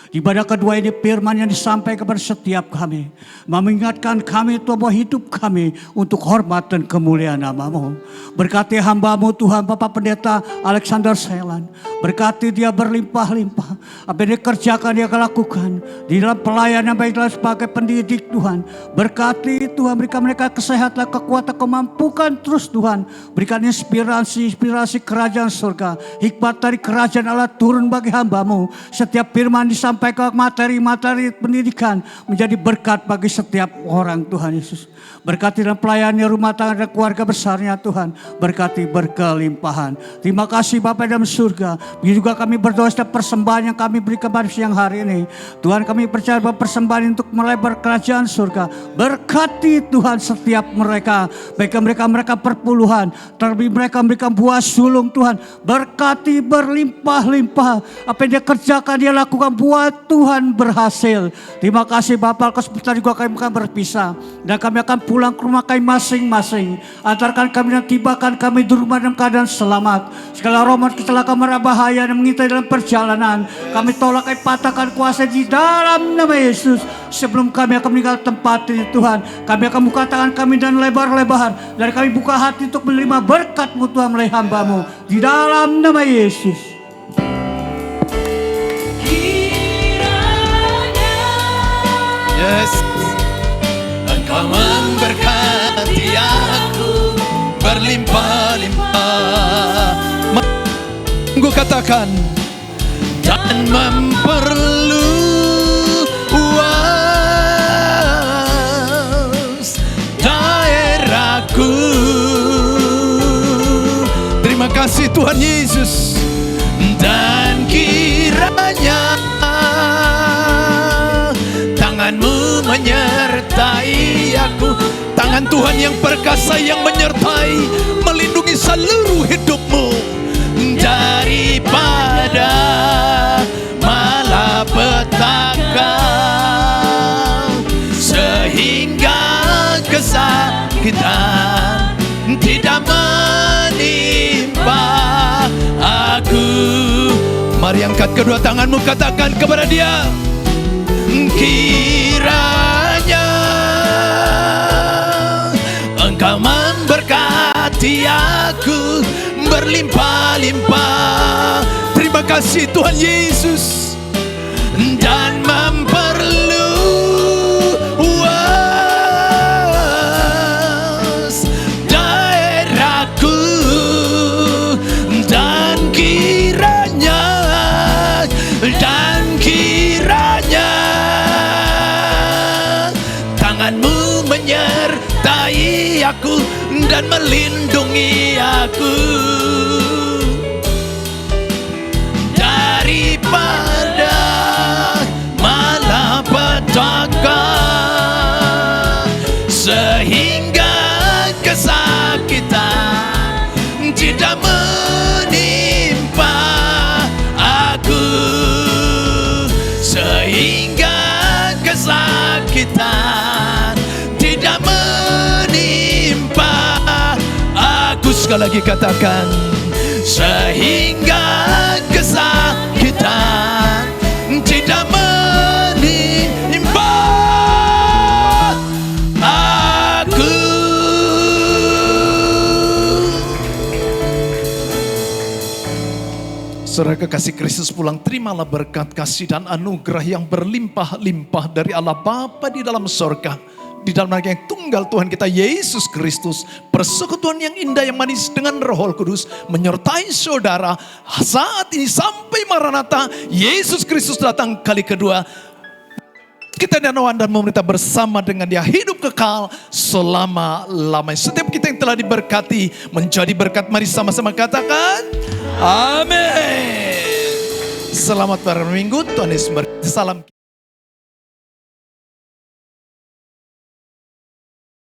Di ibadah kedua ini firman yang disampaikan kepada setiap kami. Mengingatkan kami Tuhan bahwa hidup kami untuk hormat dan kemuliaan nama-Mu. Berkati hamba-Mu Tuhan Bapak Pendeta Alexander Selan. Berkati dia berlimpah-limpah. Apa yang dikerjakan dia akan lakukan. Di dalam pelayanan baiklah sebagai pendidik Tuhan. Berkati Tuhan, berikan mereka kesehatan, kekuatan, kemampuan terus Tuhan. Berikan inspirasi kerajaan surga. Hikmat dari kerajaan Allah turun bagi hamba-Mu. Setiap firman disampaikan sampai ke materi-materi pendidikan menjadi berkat bagi setiap orang Tuhan Yesus. Berkati dalam pelayannya rumah tangga dan keluarga besarnya Tuhan. Berkati berkelimpahan. Terima kasih Bapa dalam surga. Begitu juga kami berdoa setiap persembahan yang kami beri kepada siang hari ini. Tuhan kami percaya bahwa persembahan untuk melebar kerajaan surga. Berkati Tuhan setiap mereka. Baik mereka perpuluhan. Terlebih mereka memberikan buah sulung Tuhan. Berkati berlimpah-limpah. Apa yang dia kerjakan dia lakukan buat Tuhan berhasil. Terima kasih Bapak. Sebentar juga kami akan berpisah. Dan kami akan pulang ke rumah kami masing-masing. Antarkan kami dan tibakan kami di rumah dalam keadaan selamat. Segala roman kecelakaan mara bahaya yang mengintai dalam perjalanan. Kami tolak, kami patahkan kuasa di dalam nama Yesus. Sebelum kami akan meninggal tempat ini Tuhan. Kami akan buka tangan kami dan lebar-lebar. Dan kami buka hati untuk menerima berkat-Mu Tuhan melalui hamba-Mu. Di dalam nama Yesus. Yes, Engkau memberkati aku berlimpah-limpah. Gue katakan dan memperluas daerahku. Terima kasih Tuhan Yesus. Dan kiranya tangan-Mu menyertai aku. Tangan Tuhan yang perkasa yang menyertai, melindungi seluruh hidupmu daripada malapetaka, sehingga kesakitan tidak menimpa aku. Mari angkat kedua tanganmu, katakan kepada Dia. Kiranya Engkau memberkati aku berlimpah-limpah. Terima kasih Tuhan Yesus. Dan memperluas daerahku. Dan kiranya tangan-Mu menyertai aku dan melindungi aku daripada malapetaka, sehingga kesakitan tidak menimpa aku, sehingga kesakitan tidak menimpa aku. Sekali lagi katakan, sehingga kesakitan tidak menimpa aku. Saudara kekasih Kristus pulang, terimalah berkat kasih dan anugerah yang berlimpah-limpah dari Allah Bapa di dalam sorga, di dalam Anak yang tunggal Tuhan kita Yesus Kristus, persekutuan yang indah yang manis dengan Roh Kudus menyertai saudara saat ini sampai Maranatha Yesus Kristus datang kali kedua. Kita danawan dan memerintah bersama dengan Dia hidup kekal selama-lamanya. Setiap kita yang telah diberkati menjadi berkat, mari sama-sama katakan amin. Selamat berminggu, Tuhan Yesus memberkati. Salam.